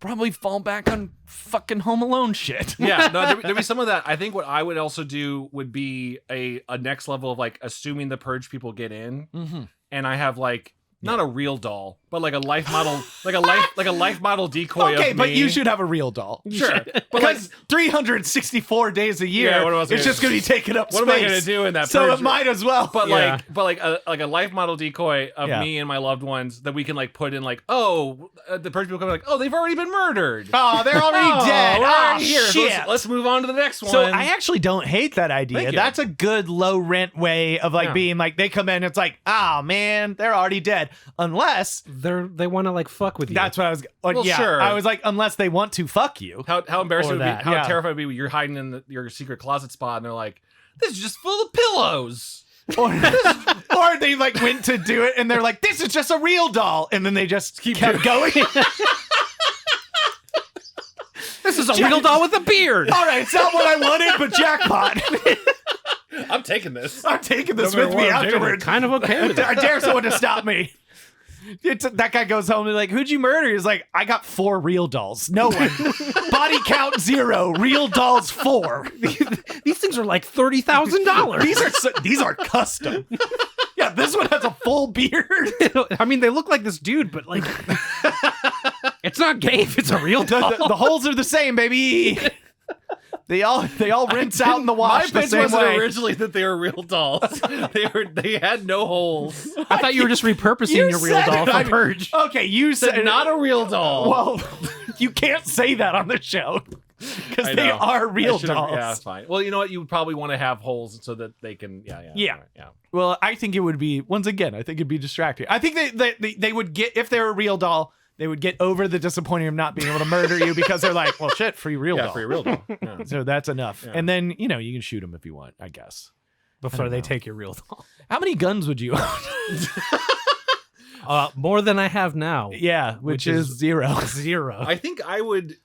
probably fall back on fucking Home Alone shit. Yeah, no, there'd be some of that. I think what I would also do would be a next level of like assuming the purge people get in, and I have like not a real doll, but like a life model, like a life model decoy. Okay, of but me. you should have a real doll. Sure, but Because 364 days a year, Yeah, what else it's gonna- just going to be taking up what space. am I gonna do in that So purge? it might as well. But Yeah. like a life model decoy of Yeah. me and my loved ones that we can like put in like, the purge people come like, oh, they've already been murdered. Oh, they're already dead. We're Oh, already here. So shit. let's move on to the next one. So I actually don't hate that idea. Thank you. That's a good low rent way of like Yeah. being like, they come in, it's like, man, they're already dead. Unless They want to like fuck with you. that's what I was. Well, sure. I was like, unless they want to fuck you. how embarrassing Or it would that, be, how yeah. terrified it would be when you're hiding in your secret closet spot and they're like, this is just full of pillows. Or they like went to do it and they're like, this is just a real doll, and then they just kept going. This is a real doll with a beard. All right, it's not what I wanted, but jackpot. I'm taking this. I'm taking this No with matter me what, I'm taking afterwards. Kind of okay with I it. dare someone to stop me. That guy goes home and like, who'd you murder? He's like, I got 4 real dolls. No one. Body count 0. Real dolls 4. These things are like $30,000. These are custom. Yeah, this one has a full beard. I mean, they look like this dude, but like, it's not gay if it's a real doll. The holes are the same, baby. They all rinse out in the wash My the pitch same wasn't way. originally that they were real dolls. they had no holes. I thought you were just repurposing your real said doll it. for Purge. Okay, you said Said not a real doll. Well, you can't say that on the show because I they know. are real I should've- dolls. Yeah, it's fine. Well, you know what? You would probably want to have holes so that they can. Yeah. Well, I think it would be once again. I think it'd be distracting. I think they would get if they're a real doll. They would get over the disappointing of not being able to murder you because they're like, well, shit, free real doll. For a real doll. Yeah. So that's enough. Yeah. And then you can shoot them if you want. I guess. Before they know. take your real doll. How many guns would you own? More than I have now. Yeah, which is 0. 0. I think I would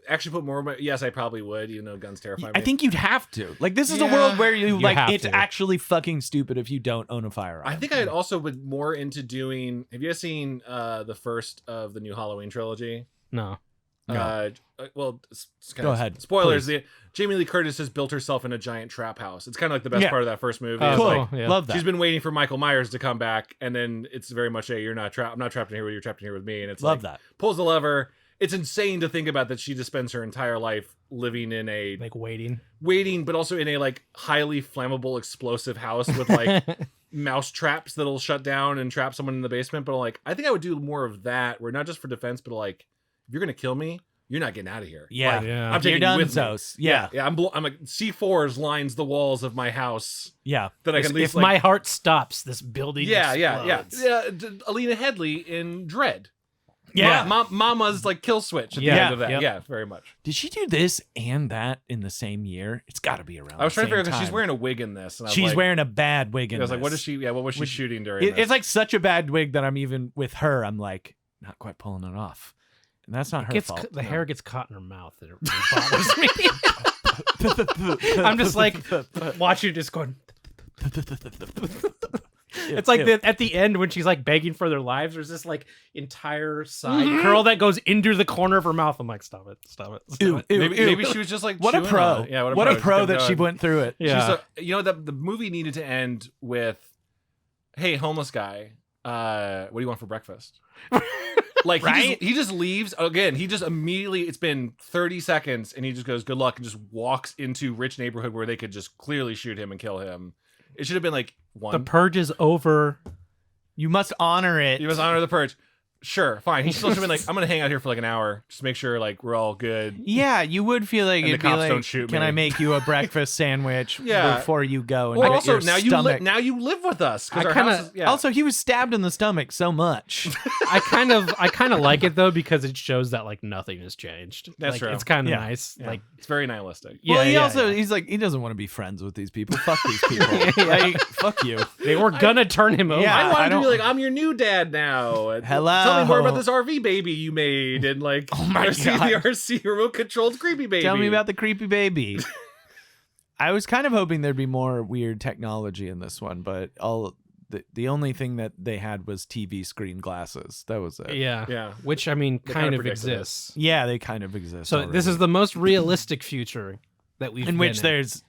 actually put more. Yes, I probably would. Even though guns terrify me. I think you'd have to. Like, this is a Yeah. world where you like have it's to. actually fucking stupid if you don't own a firearm. I think I'd also be more into doing. Have you guys seen the first of the new Halloween trilogy? No. Well, Go ahead, Spoilers: Jamie Lee Curtis has built herself in a giant trap house. It's kind of like the best Yeah. part of that first movie. Oh, It's cool. like, yeah. Love that. she's been waiting for Michael Myers to come back, and then it's very much a "you're not trapped. I'm not trapped in here with you. You're trapped in here with me." And it's Love like, that. pulls the lever. It's insane to think about that she just spends her entire life living in a Like waiting. but also in a like highly flammable, explosive house with like mouse traps that'll shut down and trap someone in the basement. But like, I think I would do more of that, where not just for defense, but like, if you're gonna kill me, you're not getting out of here. Yeah. Like, Yeah. I'm You're taking you done, with me. Zos. Yeah. Yeah, I'm like C4s lines the walls of my house Yeah. that I can at least If like. my heart stops, this building explodes. Alina Headley in Dread. Yeah. Mama's like kill switch at the Yeah. end of that. Yep. Yeah, very much. Did she do this and that in the same year? It's got to be around. I was the trying to figure out same because she's time. wearing a wig in this. And I was She's like, wearing a bad wig in I was like, this. what is she? Yeah, what was she shooting during? this? It's like such a bad wig that I'm even with her. I'm like not quite pulling it off, and that's not her fault. The hair gets caught in her mouth and it really bothers me. I'm just like watching it just going. It's like at the end when she's like begging for their lives. There's this like entire side curl that goes into the corner of her mouth. I'm like, stop it. Ew, ew, maybe, ew. maybe she was just like What a chewing pro! on it. Yeah, what a She pro kept that she going. went through it. Yeah. The movie needed to end with, "Hey, homeless guy, what do you want for breakfast?" Like Right? he just leaves again. He just immediately. It's been 30 seconds, and he just goes, "Good luck," and just walks into rich neighborhood where they could just clearly shoot him and kill him. It should have been like one. The purge is over. You must honor it. You must honor the purge. Sure, fine. He still should have been like, I'm gonna hang out here for like an hour, just to make sure like we're all good. Yeah, you would feel like And the it'd be cops like, don't shoot can me." I make you a breakfast sandwich Yeah. before you go? And Well, get also your now stomach. you live with us. 'Cause I our kinda- house is- yeah. Also, he was stabbed in the stomach so much. I kind of like it though because it shows that like nothing has changed. That's like, true. It's kind of Yeah. nice. Yeah. Like it's very nihilistic. Well, he yeah, also yeah. he's like he doesn't want to be friends with these people. Fuck these people. Yeah. Like, fuck you. they were gonna turn him over. Yeah. I wanted I to be don't- like, I'm your new dad now. And Hello. Tell me more about this RV baby you made, and like, Oh my RC, God. the RC remote controlled creepy baby. Tell me about the creepy baby. I was kind of hoping there'd be more weird technology in this one, but the only thing that they had was TV screen glasses. That was it. Yeah. Yeah. Which I mean They kind kinda of predicted it. exists. Yeah, they kind of exist. So this is the most realistic future that we've in been which there's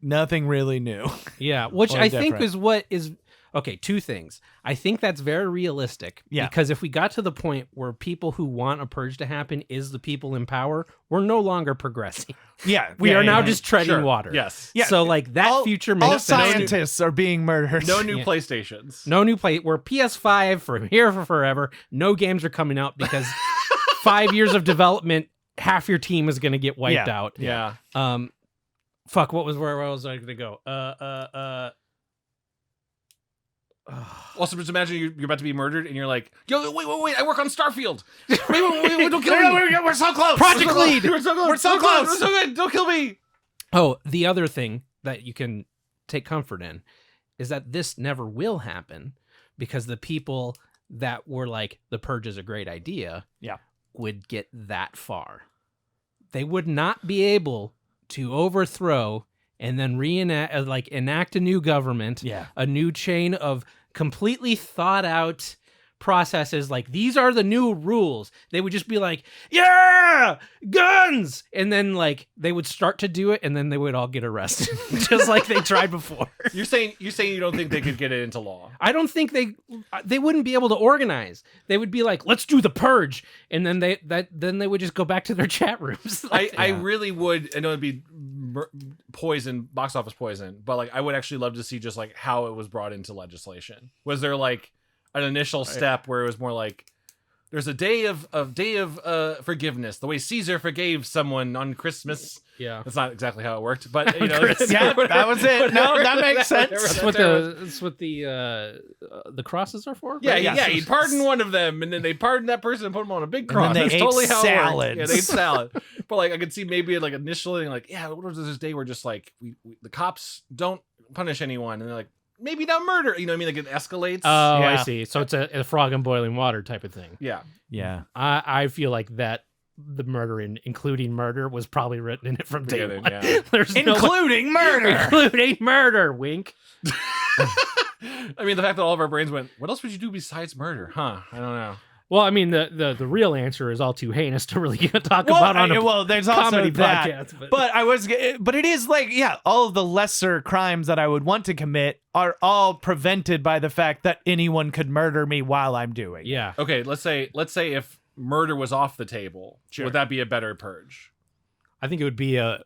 nothing really new. Yeah, which or I think different. is what is okay, two things. I think that's very realistic. Yeah. Because if we got to the point where people who want a purge to happen is the people in power, we're no longer progressing. Yeah, We are now yeah. just treading Sure. water. Yes. Yeah. So like that all, future all makes sense. scientists are being murdered. No new Yeah. PlayStations. No new play. We're PS5 from here for forever. No games are coming out because 5 years of development, half your team is going to get wiped Yeah. out. Yeah. Fuck. Where was I going to go? Also, just imagine you're about to be murdered, and you're like, "Yo, wait! I work on Starfield. Wait, don't kill me! We're so close. Project Lead. We're so close! We're so close. We're so good! Don't kill me!" Oh, the other thing that you can take comfort in is that this never will happen because the people that were like, the purge is a great idea, Yeah. would get that far. they would not be able to overthrow and then enact a new government, a new chain of completely thought out processes. Like, these are the new rules. They would just be like, yeah, guns, and then like they would start to do it, and then they would all get arrested, just like they tried before. You're saying you don't think they could get it into law? I don't think they wouldn't be able to organize. They would be like, let's do the purge, and then they would just go back to their chat rooms. I really would. I know it'd be poison, box office poison, but like I would actually love to see just like how it was brought into legislation. Was there like an initial step where it was more like there's a day of forgiveness, the way Caesar forgave someone on Christmas? Yeah, that's not exactly how it worked, but you know, that was it. No, that makes sense. That's what the crosses are for. Yeah, right? He'd pardon one of them, and then they pardoned that person and put him on a big cross. And then they That's ate totally how it worked. salads. Yeah, they ate salad. But like I could see maybe like initially like, what was this day where just like the cops don't punish anyone, and they're like, maybe not murder. You know what I mean? Like it escalates. Oh, yeah. I see. So it's a frog in boiling water type of thing. Yeah. Yeah. I feel like that the murder including murder was probably written in it from day one. Yeah. Including murder. Including murder. Wink. I mean, the fact that all of our brains went, what else would you do besides murder? Huh? I don't know. Well, I mean, the real answer is all too heinous to really talk about on a there's also comedy that, podcast. But it is like, all of the lesser crimes that I would want to commit are all prevented by the fact that anyone could murder me while I'm doing it. Yeah. Okay, let's say if murder was off the table, would that be a better purge? I think it would be a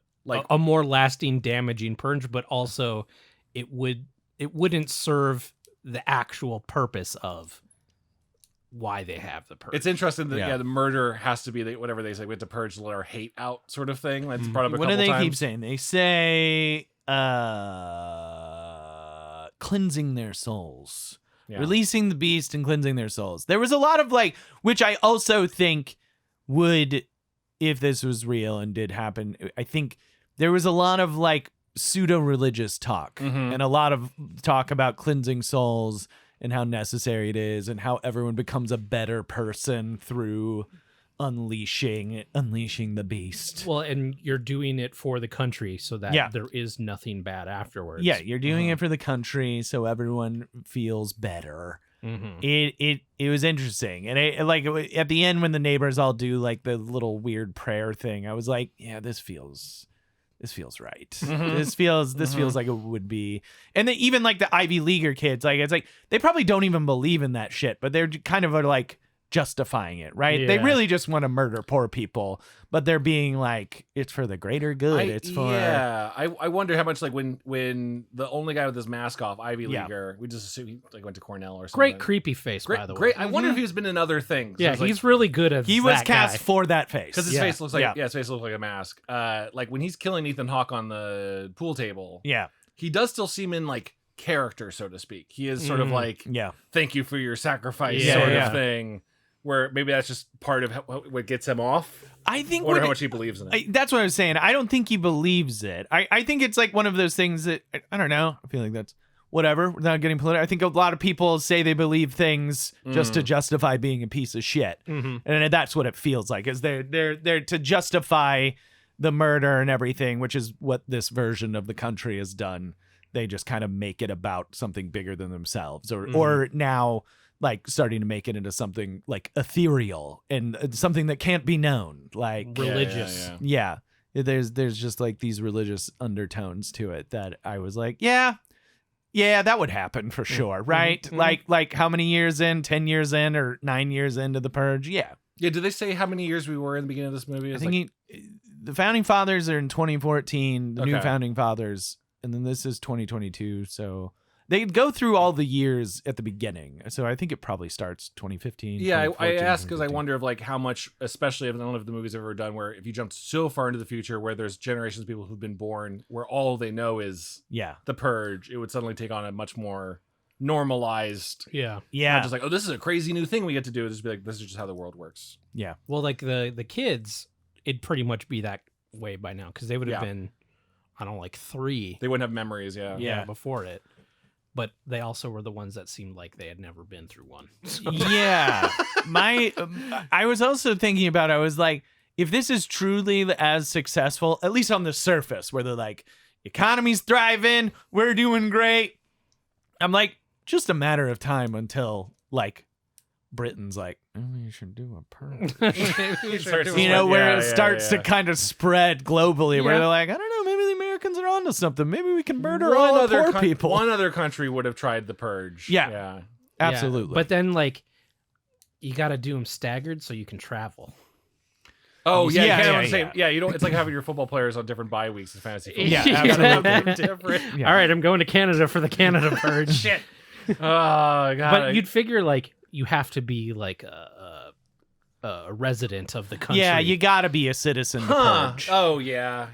more lasting, damaging purge, but also it wouldn't serve the actual purpose of why they have the purge. It's interesting that the murder has to be whatever they say. We have to purge to let our hate out, sort of thing. That's brought up a couple times. What do they keep saying? They say cleansing their souls, releasing the beast and cleansing their souls. There was a lot of which I also think would, if this was real and did happen, I think there was a lot of pseudo-religious talk and a lot of talk about cleansing souls and how necessary it is and how everyone becomes a better person through unleashing the beast. Well, and you're doing it for the country so that there is nothing bad afterwards. Yeah, you're doing it for the country so everyone feels better. Mm-hmm. It was interesting. And at the end when the neighbors all do the little weird prayer thing, I was like, yeah, this feels right. Mm-hmm. This feels like it would be. And even the Ivy Leaguer kids, it's they probably don't even believe in that shit, but they're kind of justifying it, right? Yeah. They really just want to murder poor people, but they're being it's for the greater good. I wonder how much when the only guy with his mask off, Ivy Leaguer, we just assume he went to Cornell or something. Great creepy face, by the way. Great. I wonder if he's been in other things. Yeah, he's really good at. He was cast for that face because his face looks his face looks like a mask. When he's killing Ethan Hawke on the pool table. Yeah, he does still seem in character, so to speak. He is sort of thank you for your sacrifice of thing. Where maybe that's just part of what gets him off. I think. I wonder how much he believes in it. That's what I was saying. I don't think he believes it. I think it's one of those things that I don't know. I feel like that's whatever. Without getting political, I think a lot of people say they believe things just to justify being a piece of shit, and that's what it feels like. Is they're to justify the murder and everything, which is what this version of the country has done. They just kind of make it about something bigger than themselves, or now. Starting to make it into something ethereal and something that can't be known, religious. Yeah. There's just these religious undertones to it that I was yeah, that would happen for sure, right? Mm-hmm. How many years in? 10 years in or 9 years into the Purge? Yeah. Yeah. Did they say how many years we were in the beginning of this movie? I think the founding fathers are in 2014. The new founding fathers, and then this is 2022. So. They go through all the years at the beginning, so I think it probably starts 2015. Yeah, I ask because I wonder of how much, especially if I don't know if the movies have ever done, where if you jumped so far into the future, where there's generations of people who've been born, where all they know is the Purge, it would suddenly take on a much more normalized. Yeah. Not just this is a crazy new thing we get to do. It's just be this is just how the world works. Yeah. Well, the kids, it'd pretty much be that way by now because they would have been, I don't know, 3. They wouldn't have memories. Yeah, before it. But they also were the ones that seemed like they had never been through one. So. Yeah. I was also thinking about, I was if this is truly as successful, at least on the surface, where they're like, economy's thriving, we're doing great. I'm like, just a matter of time until like Britain's like, we should do a purge. You know, where it starts to kind of spread globally, where they're like, I don't know, maybe the Americans are onto something. Maybe we can murder all the poor people. One other country would have tried the purge. Yeah. Absolutely. But then, like, you got to do them staggered so you can travel. Oh yeah, yeah. You don't. It's like having your football players on different bye weeks in fantasy football. Yeah, absolutely. Different. Yeah. All right, I'm going to Canada for the Canada purge. Shit. Oh god. But you'd figure like you have to be like a resident of the country. Yeah, you got to be a citizen to purge. Oh yeah.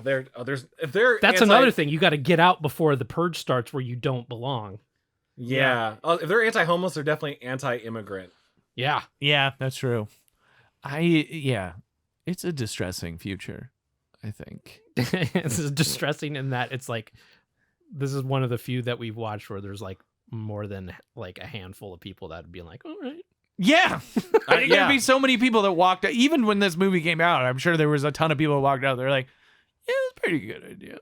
That's another thing. You got to get out before the purge starts, where you don't belong. Yeah. Oh, if they're anti-homeless, they're definitely anti-immigrant. Yeah. Yeah, that's true. It's a distressing future, I think. It's distressing in that it's like, this is one of the few that we've watched where there's like more than like a handful of people that would be like, all right. Yeah. I think there'd be so many people that walked out. Even when this movie came out, I'm sure there was a ton of people that walked out. They're like, yeah, it's a pretty good idea.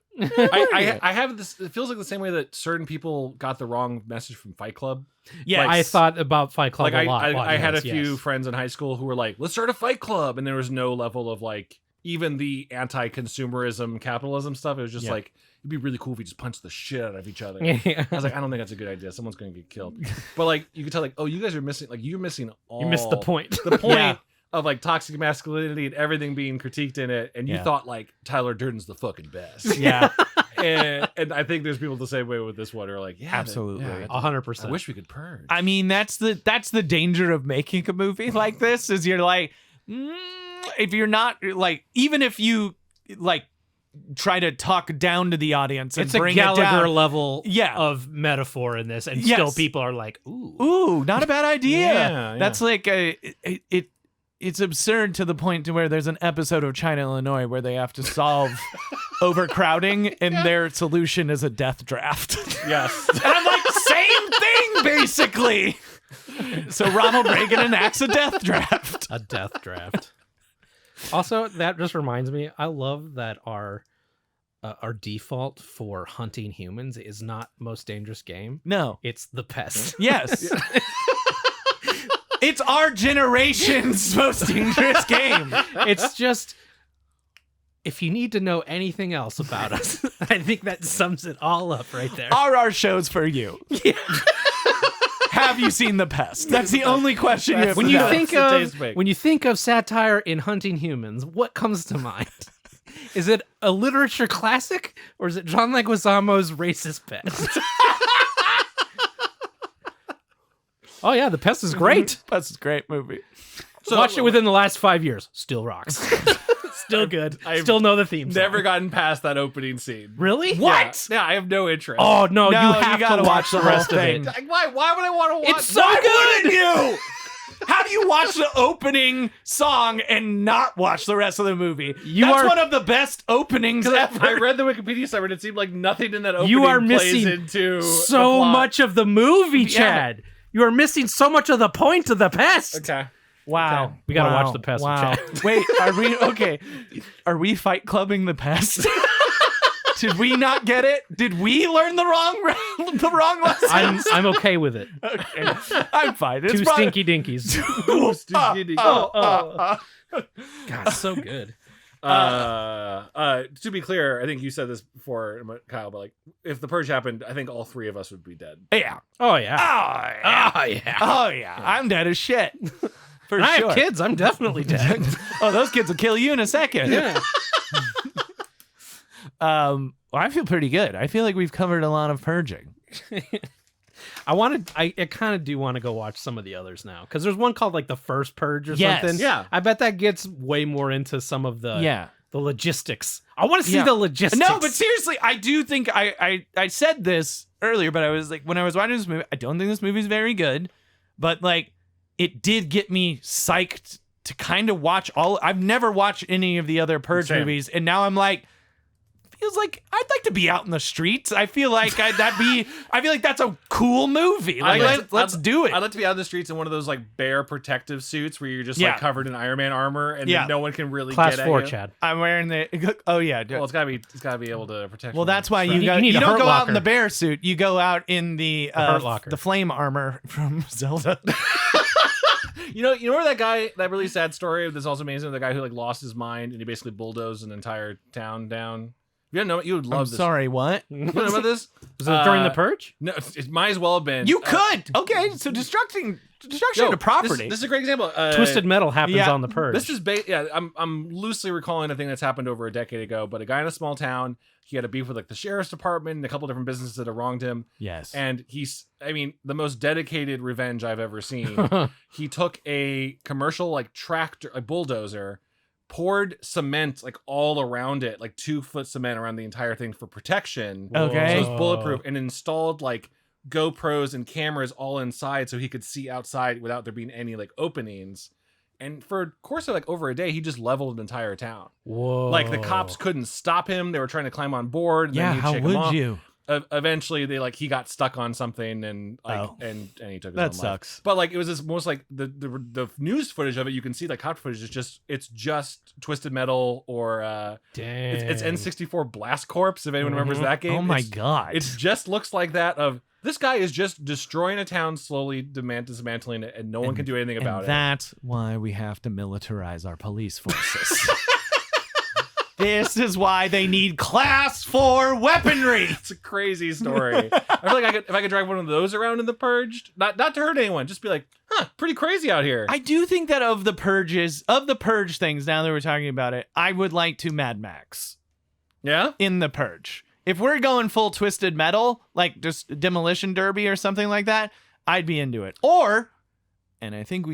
I have this. It feels like the same way that certain people got the wrong message from Fight Club. Yeah, I thought about Fight Club a lot. I had a few friends in high school who were like, let's start a Fight Club. And there was no level of like, even the anti-consumerism, capitalism stuff. It was just like, it'd be really cool if we just punched the shit out of each other. I was like, I don't think that's a good idea. Someone's going to get killed. But like, you could tell like, oh, you guys are missing, like you're missing all. You missed the point. The point of like toxic masculinity and everything being critiqued in it. And you thought like Tyler Durden's the fucking best. Yeah. and I think there's people the same way with this one. Are like, absolutely, 100%. I wish we could purge. I mean, that's the danger of making a movie like this. Is you're like, if you're not like, even if you like try to talk down to the audience, and it's bring a Gallagher it down, level of metaphor in this, and still people are like, ooh, not a bad idea. Yeah. That's like it's absurd to the point to where there's an episode of China, Illinois, where they have to solve overcrowding, and their solution is a death draft. Yes. And I'm like, same thing, basically. So Ronald Reagan enacts a death draft. A death draft. Also, that just reminds me, I love that our default for hunting humans is not Most Dangerous Game. No. It's The Pest. Yes. It's our generation's most dangerous game. It's just, if you need to know anything else about us, I think that sums it all up right there. Are our shows for you? Yeah. Have you seen The Pest? That's the only question you have. When you think of satire in hunting humans, what comes to mind? Is it a literature classic, or is it John Leguizamo's Racist Pest? Oh yeah, The Pest is great. Pest is a great movie. So watched it within the last 5 years. Still rocks. Still good. Still know the theme song. Never gotten past that opening scene. Really? What? Yeah, I have no interest. Oh no, you have gotta to watch the rest of thing. it. Why would I want to watch? It's so good. You? How do you watch the opening song and not watch the rest of the movie? That's one of the best openings ever. I read the Wikipedia summary and it seemed like nothing in that opening You are plays missing into so much of the movie, Chad. You are missing so much of the point of The Pest. Okay. Wow. Okay. We gotta watch The Pest with Chad. Wait, are we okay? Are we fight clubbing The Pest? Did we not get it? Did we learn the wrong lesson? I'm okay with it. Okay. I'm fine. It's Two stinky dinkies. God, so good. To be clear, I think you said this before, Kyle, but like if the purge happened, I think all three of us would be dead. Yeah. Oh yeah. Oh yeah. Oh yeah. I'm dead as shit. For sure. I have kids. I'm definitely dead. Oh, those kids will kill you in a second. Yeah. Well, I feel pretty good. I feel like we've covered a lot of purging. I kind of do want to go watch some of the others now, because there's one called like The First Purge or something. Yeah. I bet that gets way more into some of the logistics. I want to see the logistics. No, but seriously, I do think I said this earlier, but I was like, when I was watching this movie, I don't think this movie's very good, but like it did get me psyched to kind of watch all. I've never watched any of the other Purge movies, and now I'm like, feels like I'd like to be out in the streets. I feel like I feel like that's a cool movie. Like let's do it. I'd like to be out in the streets in one of those like bear protective suits where you're just like covered in Iron Man armor and then no one can really Class get 4, at you. Chad. I'm wearing the. Oh yeah. Well, it's gotta be able to protect. Well, that's why You you need a don't hurt go out locker. in the bear suit. You go out in the hurt locker. the flame armor from Zelda. You know that guy, that really sad story that's also amazing, the guy who like lost his mind and he basically bulldozed an entire town down. You don't know, you would love I'm this. sorry, what? You know about this? Was it during the Purge? No, it might as well have been. You could. Okay, so destruction to property. This is a great example. Twisted Metal happens on the Purge. This is I'm loosely recalling a thing that's happened over a decade ago, but a guy in a small town, he had a beef with like the sheriff's department and a couple different businesses that had wronged him. Yes. And the most dedicated revenge I've ever seen. He took a commercial like tractor, a bulldozer, poured cement like all around it, like 2-foot cement around the entire thing for protection. Okay. So it was bulletproof, and installed like GoPros and cameras all inside so he could see outside without there being any like openings. And for a course of like over a day, he just leveled an entire town. Whoa. Like the cops couldn't stop him. They were trying to climb on board. And Yeah, then he'd how shake 'em would off. you? Eventually he got stuck on something and and he took his That own life. sucks. But like it was this most like the news footage of it, you can see like cop footage is it's just Twisted Metal or Damn. it's N64 Blast Corps, if anyone remembers that game. Oh my god. It just looks like that of this guy is just destroying a town, slowly dismantling it, and no one can do anything about it. That's why we have to militarize our police forces. This is why they need class 4 weaponry. It's a crazy story. I feel like if I could drive one of those around in the Purged, not to hurt anyone, just be like, pretty crazy out here. I do think that of the Purge things, now that we're talking about it, I would like to Mad Max Yeah? in the Purge. If we're going full Twisted Metal, like just Demolition Derby or something like that, I'd be into it. Or, and I think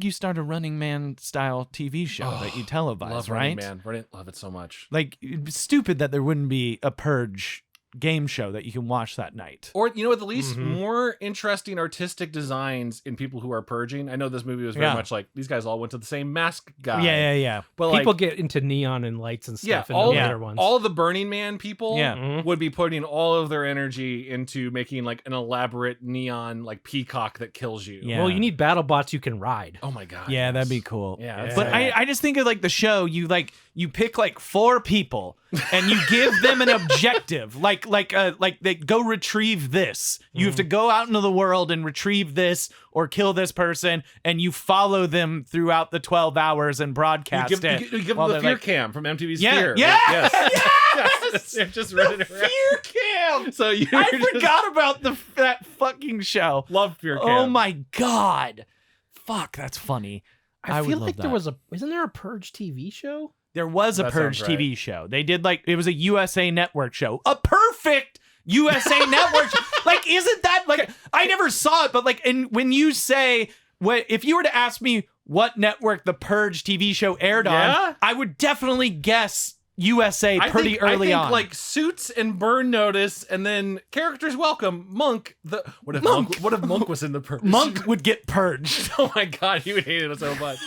you start a Running Man style TV show that you televise, Love right? Running Man. Love it so much. Like, it's stupid that there wouldn't be a Purge game show that you can watch that night. Or, at least more interesting artistic designs in people who are purging. I know this movie was very much like, these guys all went to the same mask guy. Yeah. But people like, get into neon and lights and stuff in all the later ones. All the Burning Man people Yeah. would be putting all of their energy into making like an elaborate neon like peacock that kills you. Yeah. Well, you need battle bots you can ride. Oh my God. Yeah, yes. that'd be cool. Yeah. But I just think of like the show, you pick like 4 people and you give them an objective, like they go retrieve this. You have to go out into the world and retrieve this or kill this person, and you follow them throughout the 12 hours and broadcast You give them the fear cam from MTV's Fear. Yes! Yes. They're just running around. Fear Cam. So I forgot about that fucking show. Love Fear Cam. Oh my God. Fuck, that's funny. I would feel love like there that. isn't there a Purge TV show? There was a That Purge sounds right. TV show. They did it was a USA Network show. A perfect USA Network show. Like, isn't that like, I never saw it, but like, and when you say, if you were to ask me what network the Purge TV show aired on, I would definitely guess USA pretty early on. Like Suits and Burn Notice, and then Characters Welcome, Monk. What if Monk was in the Purge? Monk would get purged. Oh my God, he would hate it so much.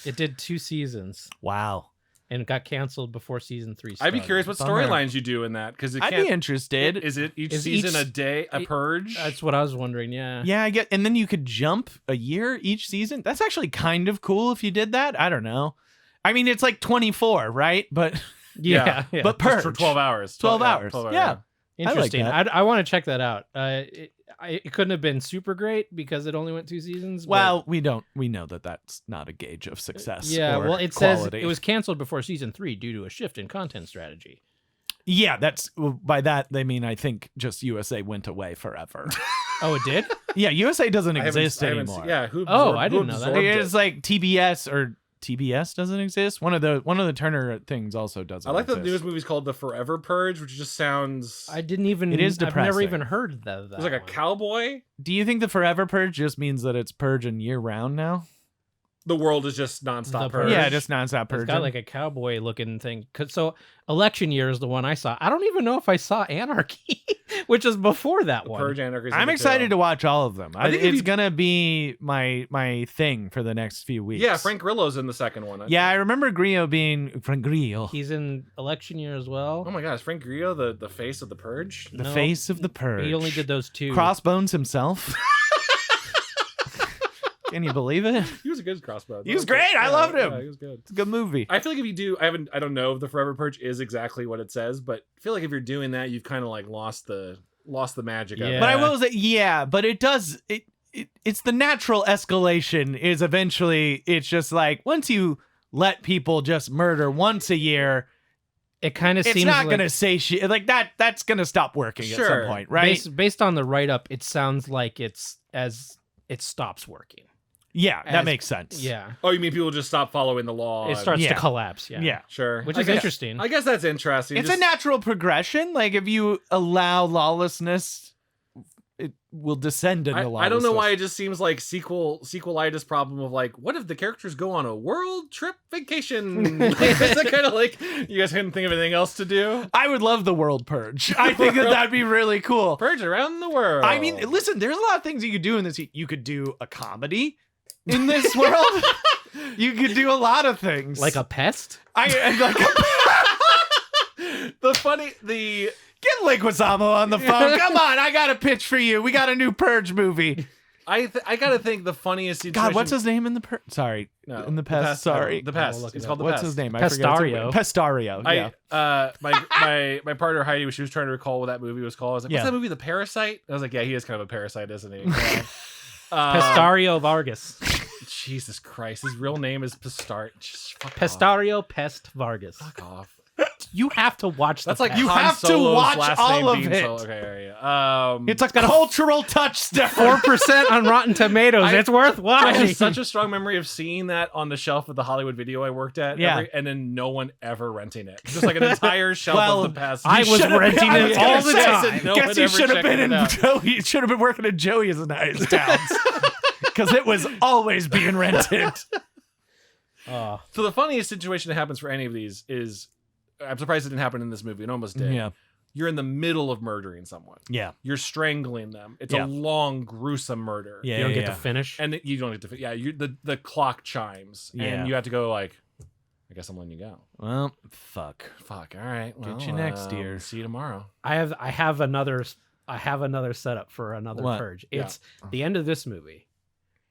It did 2 seasons Wow. and it got canceled before season 3 started. I'd be curious what Bummer. storylines you do in that, because I'd be interested. Is it each Is season each- a day, a purge? That's what I was wondering, yeah. Yeah, I get, and then you could jump a year each season. That's actually kind of cool if you did that. I don't know. I mean, it's like 24, right? But Yeah. but Just Purge for 12 hours. 12 hours. 12 hours, Yeah. Interesting. I like I want to check that out. It couldn't have been super great because it only went 2 seasons. but- Well, we know that that's not a gauge of success. yeah. or Well, it quality. says it was canceled before season 3 due to a shift in content strategy. Yeah, that's by that they mean I think just USA went away forever. Oh, it did? Yeah, USA doesn't I haven't- exist I haven't anymore. seen- yeah. Who Oh, absorbed- I who didn't know that. absorbed it? It's like TBS or TBS doesn't exist. One of the Turner things also doesn't. I like the exist. newest movie's called The Forever Purge, which just sounds. I didn't even. It is I've never depressing. even heard of that. It's like a cowboy. Do you think the Forever Purge just means that it's purge and year round now? The world is just nonstop The purge. purge. Yeah, just nonstop It's purge. got like a cowboy looking thing. So election year is the one I saw. I don't even know if I saw Anarchy, which is before that one. Purge, Anarchy. I'm excited to watch all of them. I think if it's you- gonna be my thing for the next few weeks. Yeah, Frank Grillo's in the second one. Yeah, I remember Grillo being Frank Grillo, He's in election year as well. Oh my god, is Frank Grillo the face of the Purge? the No, face of the purge. He only did those two. Crossbones himself. Can you believe it? He was a good crossbow. He was great. I loved him. Yeah, he was good. It's a good movie. I feel like if you do, I don't know if the Forever Purge is exactly what it says, but I feel like if you're doing that, you've kind of like lost the magic of it. Yeah. But I will say, yeah, but it does it's the natural escalation is eventually it's just like once you let people just murder once a year, It kind of it's seems not like, gonna say like that's gonna stop working at some Sure. point, right? based on the write up, it sounds like it stops working. Yeah, that as- makes sense. Yeah, Oh, you mean people just stop following the law? it and- starts Yeah. to collapse. Yeah, Yeah. Sure. which I is guess- interesting. I guess that's interesting. It's Just- a natural progression. Like if you allow lawlessness, it will descend into lawlessness. I don't know why it just seems like sequelitis problem of like, what if the characters go on a world trip vacation? Is that kind of like you guys couldn't think of anything else to do? I would love the world purge. I think that'd be really cool. Purge around the world. I mean, listen, there's a lot of things you could do in this. You could do a comedy in this world. You could do a lot of things. Like a pest. Get Leguizamo on the phone. Come on, I got a pitch for you. We got a new Purge movie. I gotta think the funniest situation. God, what's his name in the Purge? Sorry, No, in the Pest. Sorry, the Pest. I'll look He's it called the what's Pest. his name? Pestario. Pestario. Yeah. My partner Heidi, when she was trying to recall what that movie was called, I was like, Yeah. "What's that movie, The Parasite?" I was like, "Yeah, he is kind of a parasite, isn't he?" Pestario Vargas. Jesus Christ, his real name is Pestart. Just fuck Pestario Pest Vargas. Fuck off. You have to watch. That's the like Pest. You Han have to Solo's watch last all name of being it. Solo. Okay, yeah. It's a cultural touchstone. 4% on Rotten Tomatoes. It's worth I watching. have such a strong memory of seeing that on the shelf of the Hollywood Video I worked at. Yeah. And then no one ever renting it. Just like an entire shelf Well, of the past. I was Should've been- renting I it was all gonna the say, time. no Guess one you ever should have been checked in it out. Joey. Should have been working at Joey's in his towns because it was always being rented. Oh, So the funniest situation that happens for any of these is, I'm surprised it didn't happen in this movie. It almost did. Yeah, You're in the middle of murdering someone. yeah, You're strangling them. It's Yeah. a long, gruesome murder. yeah. you don't yeah, get to finish. And you don't get to. Yeah. The clock chimes. Yeah. And you have to go like, I guess I'm letting you go. Well, fuck. Fuck. All right. Well, you next year. See you tomorrow. I have another setup for another What? purge. It's the end of this movie,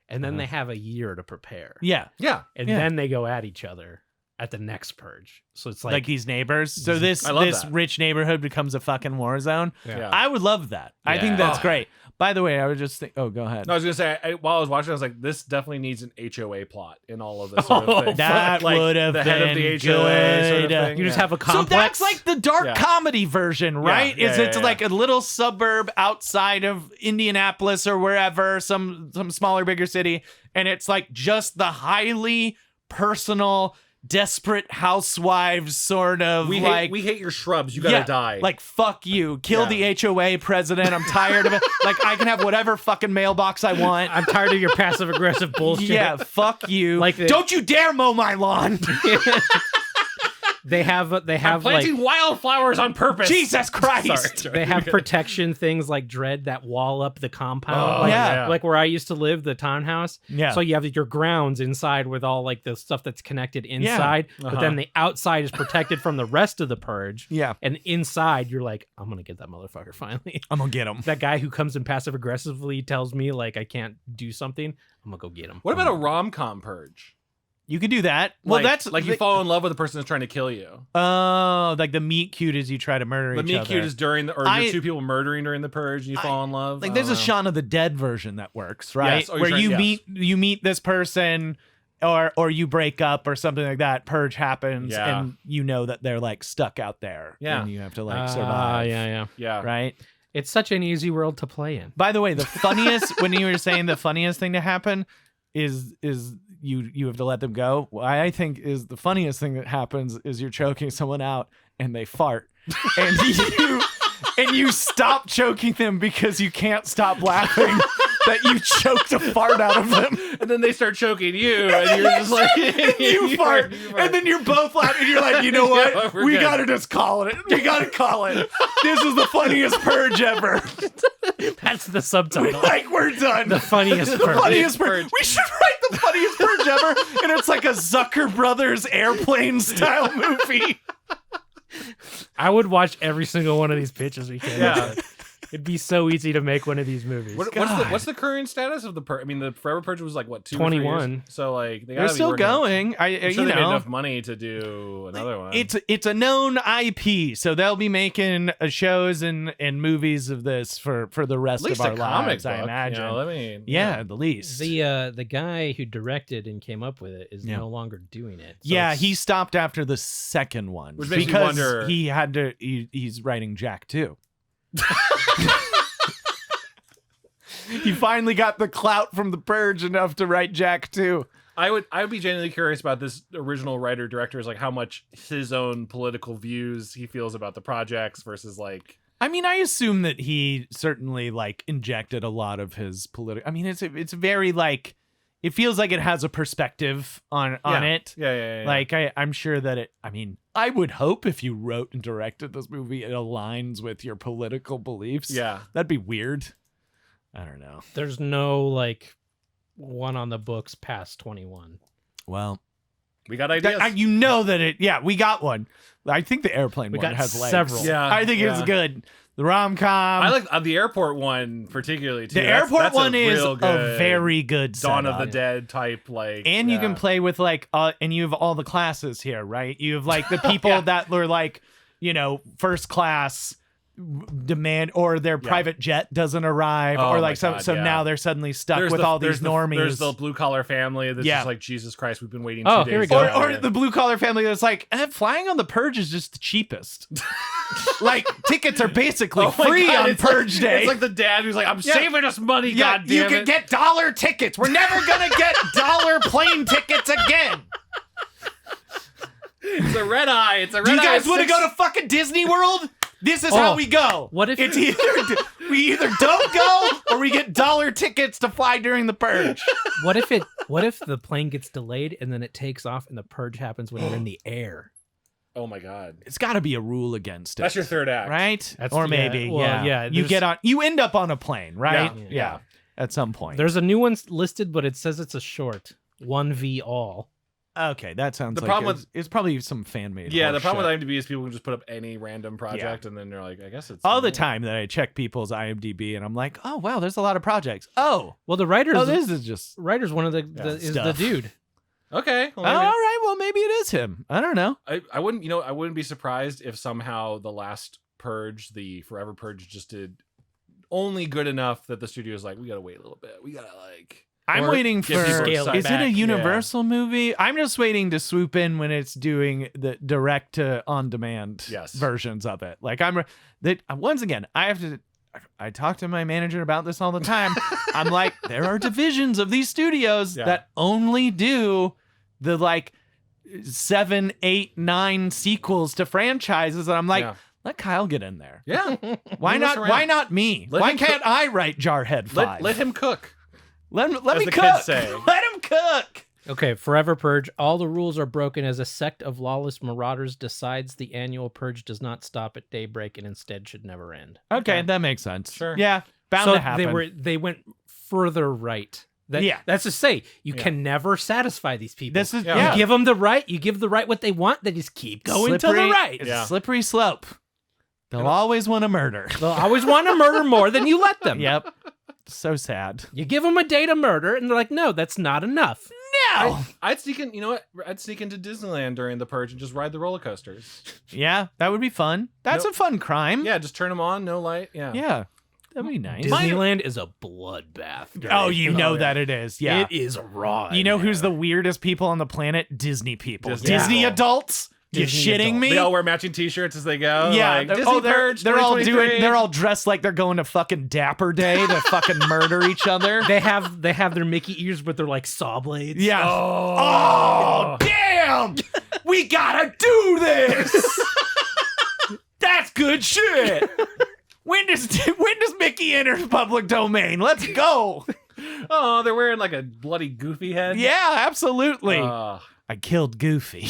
and then they have a year to prepare. Yeah, Yeah. And Yeah. then they go at each other at the next purge. So it's like, like, these neighbors. So this I love this that. rich neighborhood becomes a fucking war zone. Yeah. I would love that. I think Yeah. that's Oh. great. By the way, I would just think. Oh, go ahead. No, I was gonna say while I was watching, I was like, "This definitely needs an HOA plot in all of this sort of thing." That Like, would have the head of been the HOA sort of good. thing. you just Yeah. have a So complex. that's like the dark Yeah. comedy version, right? Yeah, Is yeah, it's yeah, like a little suburb outside of Indianapolis or wherever, some smaller, bigger city, and it's like just the highly personal, desperate housewives sort of we hate your shrubs. You gotta die. Like, fuck you. Kill Yeah. the HOA president. I'm tired of it. Like, I can have whatever fucking mailbox I want. I'm tired of your passive aggressive bullshit. Yeah, fuck you. Like don't you dare mow my lawn. They have I'm like planting wildflowers on purpose. Jesus Christ. Sorry. they have protection things like dread that wall up the compound. Oh, like, yeah. like where I used to live, the townhouse. Yeah. So you have your grounds inside with all like the stuff that's connected inside, but then the outside is protected from the rest of the purge. Yeah. And inside, you're like, I'm gonna get that motherfucker finally. I'm gonna get him. That guy who comes in passive aggressively tells me like I can't do something. I'm gonna go get him. What about a rom-com purge? You could do that. Well, Like- that's like you fall in love with the person that's trying to kill you. Oh, like the meet cute as you try to murder The each meet other. cute is during the, or I- you're two people murdering during the purge and you fall in love. Like I there's a don't know. Shaun of the Dead version that works, right? Yes. Oh, you're Where trying- you yes. meet this person or you break up or something like that. Purge happens Yeah. and you know that they're like stuck out there. Yeah. And you have to like survive. Yeah. Yeah. Right? It's such an easy world to play in. By the way, the funniest when you were saying the funniest thing to happen is you have to let them go. What I think is the funniest thing that happens is you're choking someone out and they fart. And you stop choking them because you can't stop laughing that you choked a fart out of them. And and then they start choking you, and you're just like, you fart, and then you're both laughing. And you're like, you know what? Yeah, we good. gotta just call it. We gotta call it. This is the funniest purge ever. That's the subtitle. Like, we're done. The funniest The purge. funniest purge. We should write the funniest purge ever, and it's like a Zucker Brothers airplane style movie. I would watch every single one of these pitches we came Yeah. up with. It'd be so easy to make one of these movies. What's the current status of the Purge? I mean, the Forever Purge was like what 2 or 3 21. years? So like they They're gotta be still working. going. I'm sure You they made know, enough money to do another one. it's a known IP, so they'll be making shows and movies of this for the rest at least of our a comic lives. book, I imagine. You know, I mean, yeah, at the least. The guy who directed and came up with it is Yeah. no longer doing it. So Yeah, it's- he stopped after the second one Which makes me because wonder- he had to. He's writing Jack too. He finally got the clout from the Purge enough to write Jack too. I would be genuinely curious about this original writer director, is like how much his own political views he feels about the projects versus like. I mean, I assume that he certainly like injected a lot of his political. I mean, it's very like it feels like it has a perspective on it. Yeah. Like I'm sure that it. I mean, I would hope if you wrote and directed this movie, it aligns with your political beliefs. Yeah. That'd be weird. I don't know. There's no like one on the books past 21. Well, We got ideas. you know that it. Yeah, we got one. I think the airplane We one got has legs. several. Yeah, I think it's yeah. good. The rom-com. I like the airport one particularly too. the airport one is real a good very good Dawn of setup. the Dead type like. And you can yeah. play with like and you have all the classes here, right? You have like the people that were like, you know, first class demand, or their private jet doesn't arrive, Oh or my like God, so yeah. now they're suddenly stuck There's with all these normies. There's the blue collar family that's Yeah. just like, Jesus Christ, we've been waiting 2 Oh, days. here we go. to or get the blue collar family that's like, flying on the Purge is just the cheapest. Like tickets are basically Oh my free God, on it's Purge like, Day. it's like the dad who's like, I'm Yeah. saving us money, yeah, God you damn can it. get dollar tickets. We're never gonna get dollar plane tickets again. It's a red eye. It's a red Do you eye. guys want to Six- go to fucking Disney World? This is how we go. what if- it's we either don't go or we get dollar tickets to fly during the Purge? What if the plane gets delayed and then it takes off and the purge happens when you're in the air? Oh my God. It's got to be a rule against it. That's your third act. right? That's- Or yeah, maybe, well, yeah. yeah, You there's- you end up on a plane, right? Yeah, Yeah. At some point. There's a new one listed, but it says it's a short 1V all. Okay, that sounds The like problem it's probably some fan made. Yeah, the problem with IMDb is people can just put up any random project and then they're like, I guess it's all the time that I check people's IMDb and I'm like, oh wow, there's a lot of projects. Oh, Well, the writer's this is just writer's one of the is the stuff. dude. Okay. Well, all maybe- right. Well, maybe it is him. I don't know. I wouldn't be surprised if somehow the last Purge, the Forever Purge, just did only good enough that the studio's like, we gotta wait a little bit. We gotta like. I'm Or waiting get for. people Is excited it a back. Universal movie? I'm just waiting to swoop in when it's doing the direct to on demand Yes. versions of it. Like once again, I talk to my manager about this all the time. I'm like, there are divisions of these studios Yeah. that only do the like 7, 8, 9 sequels to franchises, and I'm like, Yeah. let Kyle get in there. Yeah. Why Move us not? around. Why not me? Let Why him can't I write Jarhead 5? Let him cook. Let as me the cook. kids say. Let him cook. Okay, Forever Purge. All the rules are broken as a sect of lawless marauders decides the annual purge does not stop at daybreak and instead should never end. Okay, that makes sense. Sure. Yeah, bound so to happen. they went further right. Yeah. That's to say, you can never satisfy these people. This is Yeah. yeah. You give them the right. You give the right what they want. They just keep going to the Slippery- right. It's Yeah. a slippery slope. They'll always want to murder. They'll always want to murder more than you let them. Yep. So sad. You give them a day to murder, and they're like, "No, that's not enough." No. I'd sneak in. You know what? I'd sneak into Disneyland during the Purge and just ride the roller coasters. Yeah, that would be fun. That's No- a fun crime. Yeah, just turn them on, no light. Yeah. Yeah. That'd be nice. Disneyland is a bloodbath. Oh, you know that it is. Yeah. It is raw. You know who's the weirdest people on the planet? Disney people. Disney Disney people. adults? You Disney shitting adults. me? They all wear matching T-shirts as they go. Yeah, like, Disney Purge. they're all 2023. they're all dressed like they're going to fucking Dapper Day to fucking murder each other. They have their Mickey ears, but they're like saw blades. Yeah. Oh, damn! We gotta do this. That's good shit. When does Mickey enter public domain? Let's go. Oh, they're wearing like a bloody Goofy head. Yeah, absolutely. I killed Goofy.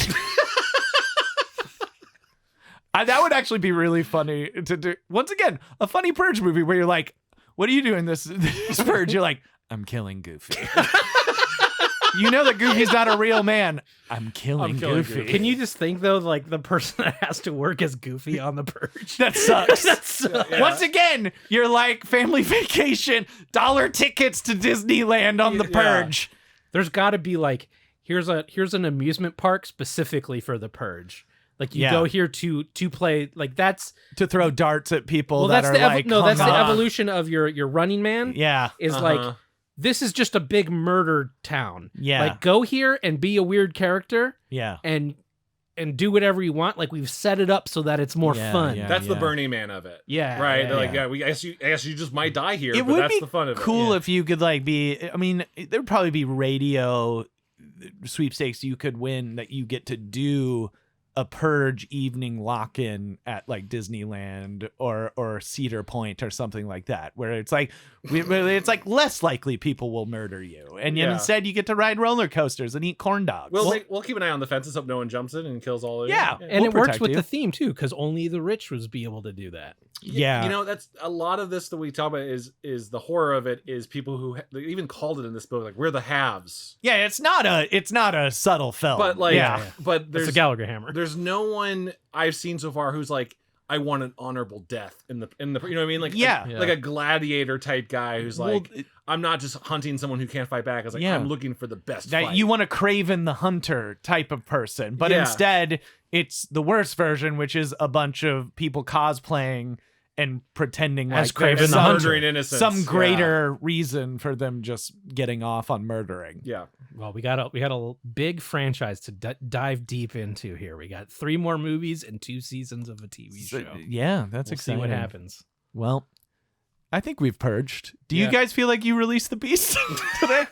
That would actually be really funny to do. Once again, a funny Purge movie where you're like, what are you doing this Purge? You're like, I'm killing Goofy. You know that Goofy's not a real man. I'm killing Goofy. Can you just think though, like the person that has to work as Goofy on the Purge? That sucks. That sucks. Yeah. Once again, you're like family vacation, $1 tickets to Disneyland on the Purge. There's got to be like, here's an amusement park specifically for the Purge. Like you go here to play, like that's to throw darts at people. Well, that that's are like, that's the evolution of your Running Man. Yeah, is like, this is just a big murder town. Yeah. Like go here and be a weird character. Yeah. And do whatever you want. Like we've set it up so that it's more fun. Yeah, that's the Burning Man of it. Yeah. Right. They're like, I guess you just might die here, it but would that's be the fun of it. Cool if you could like be, I mean, there'd probably be radio sweepstakes you could win that you get to do a Purge evening lock-in at like Disneyland or Cedar Point or something like that, where it's like it's like less likely people will murder you, and instead you get to ride roller coasters and eat corn dogs. We'll keep an eye on the fences, hope no one jumps in and kills all of you. Yeah. And it works with the theme too, because only the rich would be able to do that. Yeah, you know, that's a lot of this that we talk about is the horror of it is people who they even called it in this book like we're the haves. Yeah, it's not a subtle film, but like but there's a Gallagher hammer. There's no one I've seen so far who's like, I want an honorable death in the you know what I mean, like like a gladiator type guy who's like, I'm not just hunting someone who can't fight back. I was like, I'm looking for the best fight. You want a Craven the Hunter type of person, but instead it's the worst version, which is a bunch of people cosplaying and pretending as like Craven the Hunter, innocence. Some greater reason for them just getting off on murdering. Yeah. Well, we got a big franchise to dive deep into here. We got 3 more movies and 2 seasons of a TV show. Yeah, that's we'll exciting. See what happens. Well, I think we've purged. Do you guys feel like you released the beast today?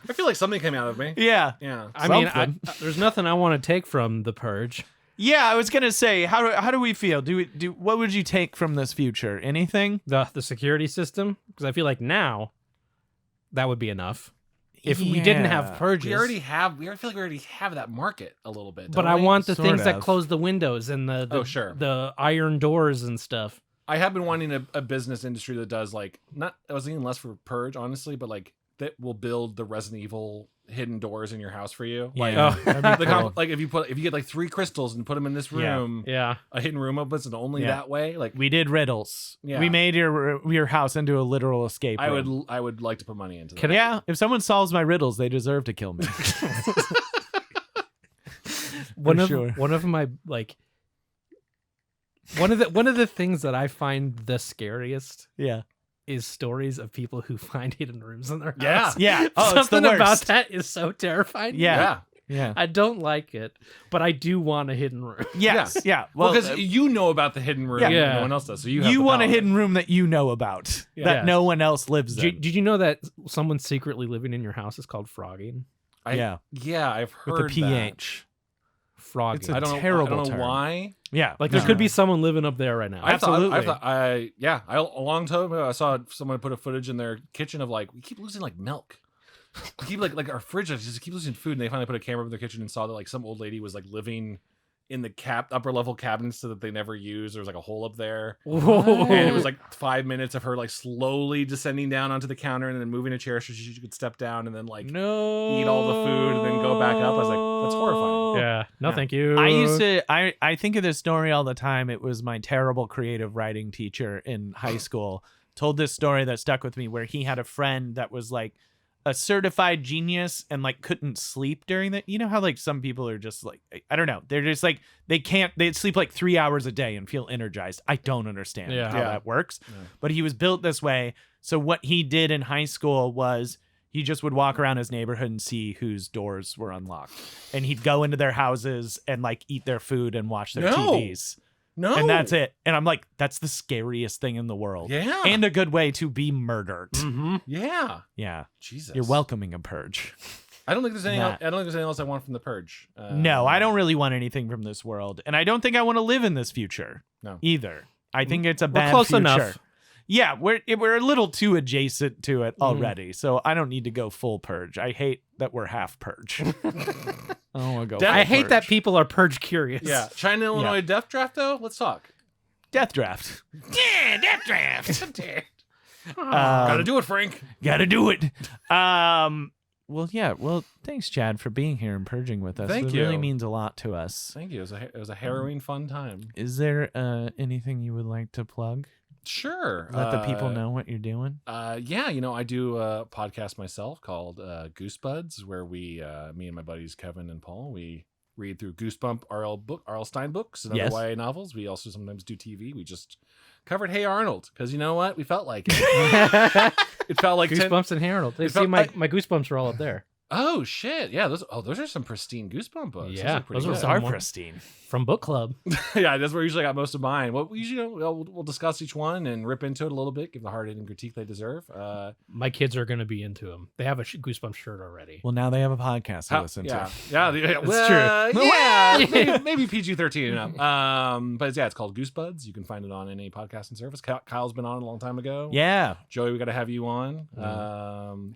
I feel like something came out of me. Yeah. I mean, there's nothing I want to take from the Purge. Yeah, I was gonna say, how do we feel? What would you take from this future? Anything? The security system, because I feel like now that would be enough. If we didn't have purges, I feel like we already have that market a little bit. But I want the things that close the windows and the iron doors and stuff. I have been wanting a business industry that does like I was thinking less for Purge, honestly, but like that will build the Resident Evil hidden doors in your house for you. Like, like if you get like 3 crystals and put them in this room, a hidden room opens and only that way. Like we did riddles. Yeah. We made your house into a literal escape room. I would like to put money into that. Yeah, if someone solves my riddles, they deserve to kill me. One of my like one of the things that I find the scariest is stories of people who find hidden rooms in their house. Yeah. Oh, something about that is so terrifying. Yeah. I don't like it, but I do want a hidden room. Yes. Yeah. Well, because you know about the hidden room, no one else does. So you want a hidden room that you know about that no one else lives in. Did you know that someone secretly living in your house is called frogging? Yeah, I've heard with a PH. Frogging. It's a terrible I don't know term. Why. Yeah, like there could be someone living up there right now. Absolutely. A long time ago, I saw someone put a footage in their kitchen of like, we keep losing like milk. We keep like our fridge just keep losing food, and they finally put a camera in their kitchen and saw that like some old lady was like living in the upper level cabinets that they never used. There was like a hole up there. Whoa. And it was like 5 minutes of her like slowly descending down onto the counter and then moving a chair so she could step down and then like eat all the food and then go back up. I was like, that's horrifying. Yeah. No, thank you. I think of this story all the time. It was my terrible creative writing teacher in high school told this story that stuck with me, where he had a friend that was like a certified genius and like couldn't sleep during that. You know how like some people are just like, I don't know, they're just like they sleep like 3 hours a day and feel energized. I don't understand how that works, but he was built this way. So what he did in high school was he just would walk around his neighborhood and see whose doors were unlocked, and he'd go into their houses and like eat their food and watch their TVs. No. And that's it. And I'm like, that's the scariest thing in the world. Yeah. And a good way to be murdered. Mm-hmm. Yeah. Yeah. Jesus. You're welcoming a purge. I don't think there's anything else I want from the Purge. No, I don't really want anything from this world. And I don't think I want to live in this future either. I think it's a bad close future. Enough. Yeah, we're a little too adjacent to it already, so I don't need to go full Purge. I hate that we're half Purge. I don't want to go. I hate Purge. that people are Purge curious. Yeah, China, Illinois Death Draft though. Let's talk. Death Draft. Yeah, Death Draft. Gotta do it, Frank. Gotta do it. Well, yeah. Well, thanks, Chad, for being here and purging with us. Thank it you. really means a lot to us. Thank you. It was a harrowing, fun time. Is there anything you would like to plug? Sure. Let the people know what you're doing. Yeah, I do a podcast myself called Goosebuds, where me and my buddies Kevin and Paul, we read through Goosebump R.L. Stein books and other YA novels. We also sometimes do TV. We just covered Hey Arnold because you know what? We felt like it. It felt like Goosebumps and Harold. See, my goosebumps are all up there. Oh shit! Yeah, those are some pristine Goosebump books. Yeah, Those are pristine. From book club. Yeah, that's where I usually got most of mine. Well, we usually we'll discuss each one and rip into it a little bit, give the hard-hitting critique they deserve. My kids are going to be into them. They have a Goosebumps shirt already. Well, now they have a podcast to listen to. Yeah, That's true. Yeah, maybe PG-13 enough. But yeah, it's called Goosebuds. You can find it on any podcasting service. Kyle's been on a long time ago. Yeah. Joey, we got to have you on.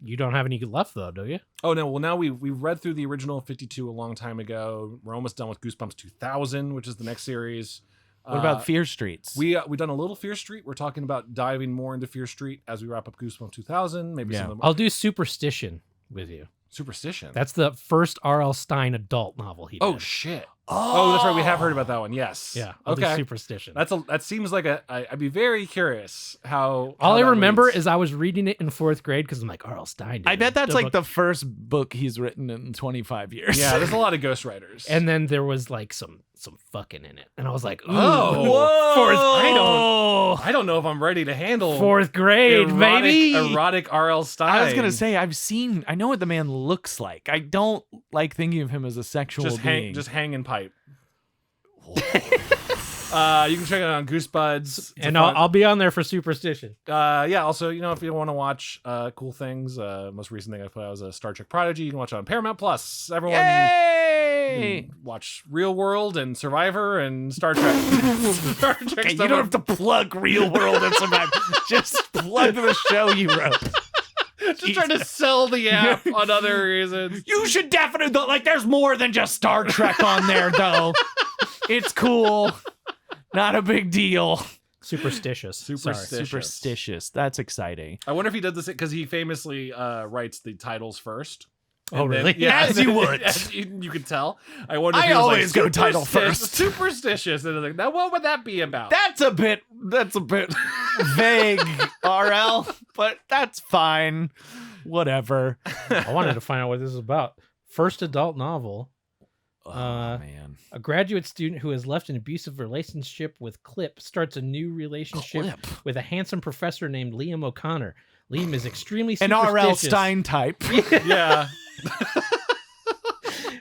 You don't have any left though, do you? Oh no, well now we read through the original 52 a long time ago. We're almost done with Goosebumps 2000, which is the next series. What about Fear Streets? We've done a little Fear Street. We're talking about diving more into Fear Street as we wrap up Goosebumps 2000. Maybe some of them. I'll do Superstition with you. Superstition. That's the first R.L. Stein adult novel he did. Oh shit. Oh, that's right. We have heard about that one. Yes. Yeah. I'll do Superstition. That seems like I'd be very curious how. All I remember reads. is I was reading it in 4th grade because I'm like, R.L. Stein. I bet that's like the first book he's written in 25 years. Yeah, there's a lot of ghostwriters. And then there was like some fucking in it, and I was like, ooh, whoa. I don't know if I'm ready to handle 4th grade, baby. Erotic R.L. Stein. I was gonna say I know what the man looks like. I don't like thinking of him as a sexual being. Just hanging pipe. You can check it out on Goosebuds. And I'll be on there for Superstition. Yeah, also, if you want to watch cool things, most recent thing I put out was a Star Trek Prodigy. You can watch it on Paramount Plus. Everyone can watch Real World and Survivor and Star Trek. Star Trek Okay, you don't have to plug Real World and Survivor. Just plug the show you wrote. Just trying to sell the app on other reasons. You should definitely there's more than just Star Trek on there though. It's cool. Not a big deal. Superstitious. Superstitious. That's exciting. I wonder if he does this because he famously writes the titles first. Oh, really? Yeah, as you would. As you could tell. I wonder. If I he was always go title first. Superstitious. And like, now, what would that be about? That's a bit vague, RL, but that's fine. Whatever. I wanted to find out what this is about. First adult novel. Oh man. A graduate student who has left an abusive relationship with Clip starts a new relationship with a handsome professor named Liam O'Connor. Liam is extremely superstitious. An R.L. Stein type. Yeah.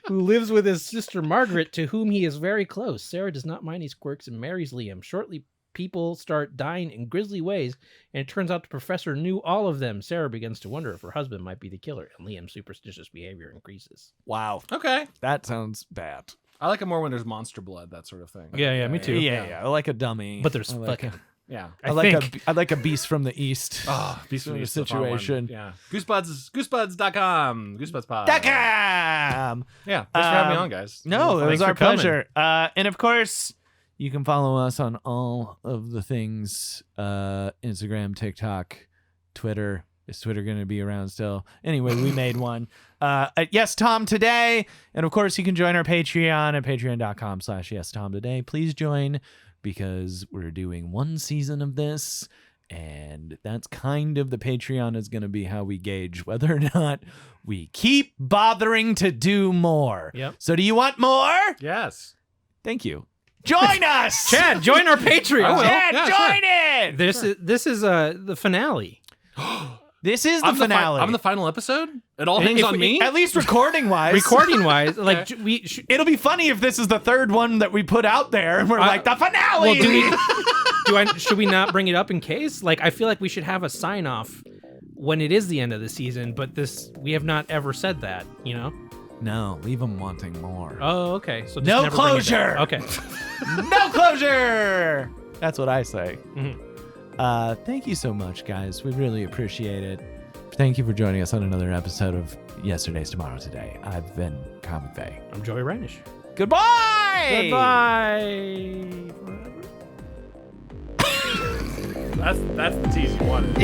Who lives with his sister Margaret, to whom he is very close. Sarah does not mind these quirks and marries Liam. Shortly, people start dying in grisly ways, and it turns out the professor knew all of them. Sarah begins to wonder if her husband might be the killer, and Liam's superstitious behavior increases. Wow. Okay. That sounds bad. I like it more when there's monster blood, that sort of thing. Yeah, me too. Yeah. I like a dummy. But there's fucking... Yeah. I like a beast from the east. Oh, beast from the east situation. Yeah. Goosebuds.com. Goosebudspod. .com. Yeah. Thanks for having me on, guys. No, it was Thanks our for coming. pleasure. And of course, you can follow us on all of the things, Instagram, TikTok, Twitter. Is Twitter going to be around still? Anyway, we made one. At Yes Tom Today. And of course, you can join our Patreon at patreon.com/YesTomToday. Please join, because we're doing one season of this, and that's kind of the Patreon is going to be how we gauge whether or not we keep bothering to do more. Yep. So do you want more? Yes. Thank you. Join us! Chad, join our Patreon. Chad, Yeah, join it! This is the finale. This is the finale. I'm the final episode? It all hangs on me? At least recording-wise. Recording-wise, like It'll be funny if this is the third one that we put out there, and we're like, the finale! Well, should we not bring it up in case? Like, I feel like we should have a sign-off when it is the end of the season, but we have not ever said that, you know? No, leave them wanting more. Oh, okay. So just No never bring it closure! back. Okay. No closure! That's what I say. Mhm. Thank you so much, guys. We really appreciate it. Thank you for joining us on another episode of Yesterday's Tomorrow Today. I've been Comic Bay. I'm Joey Reinish. Goodbye. Goodbye. That's the tease you wanted.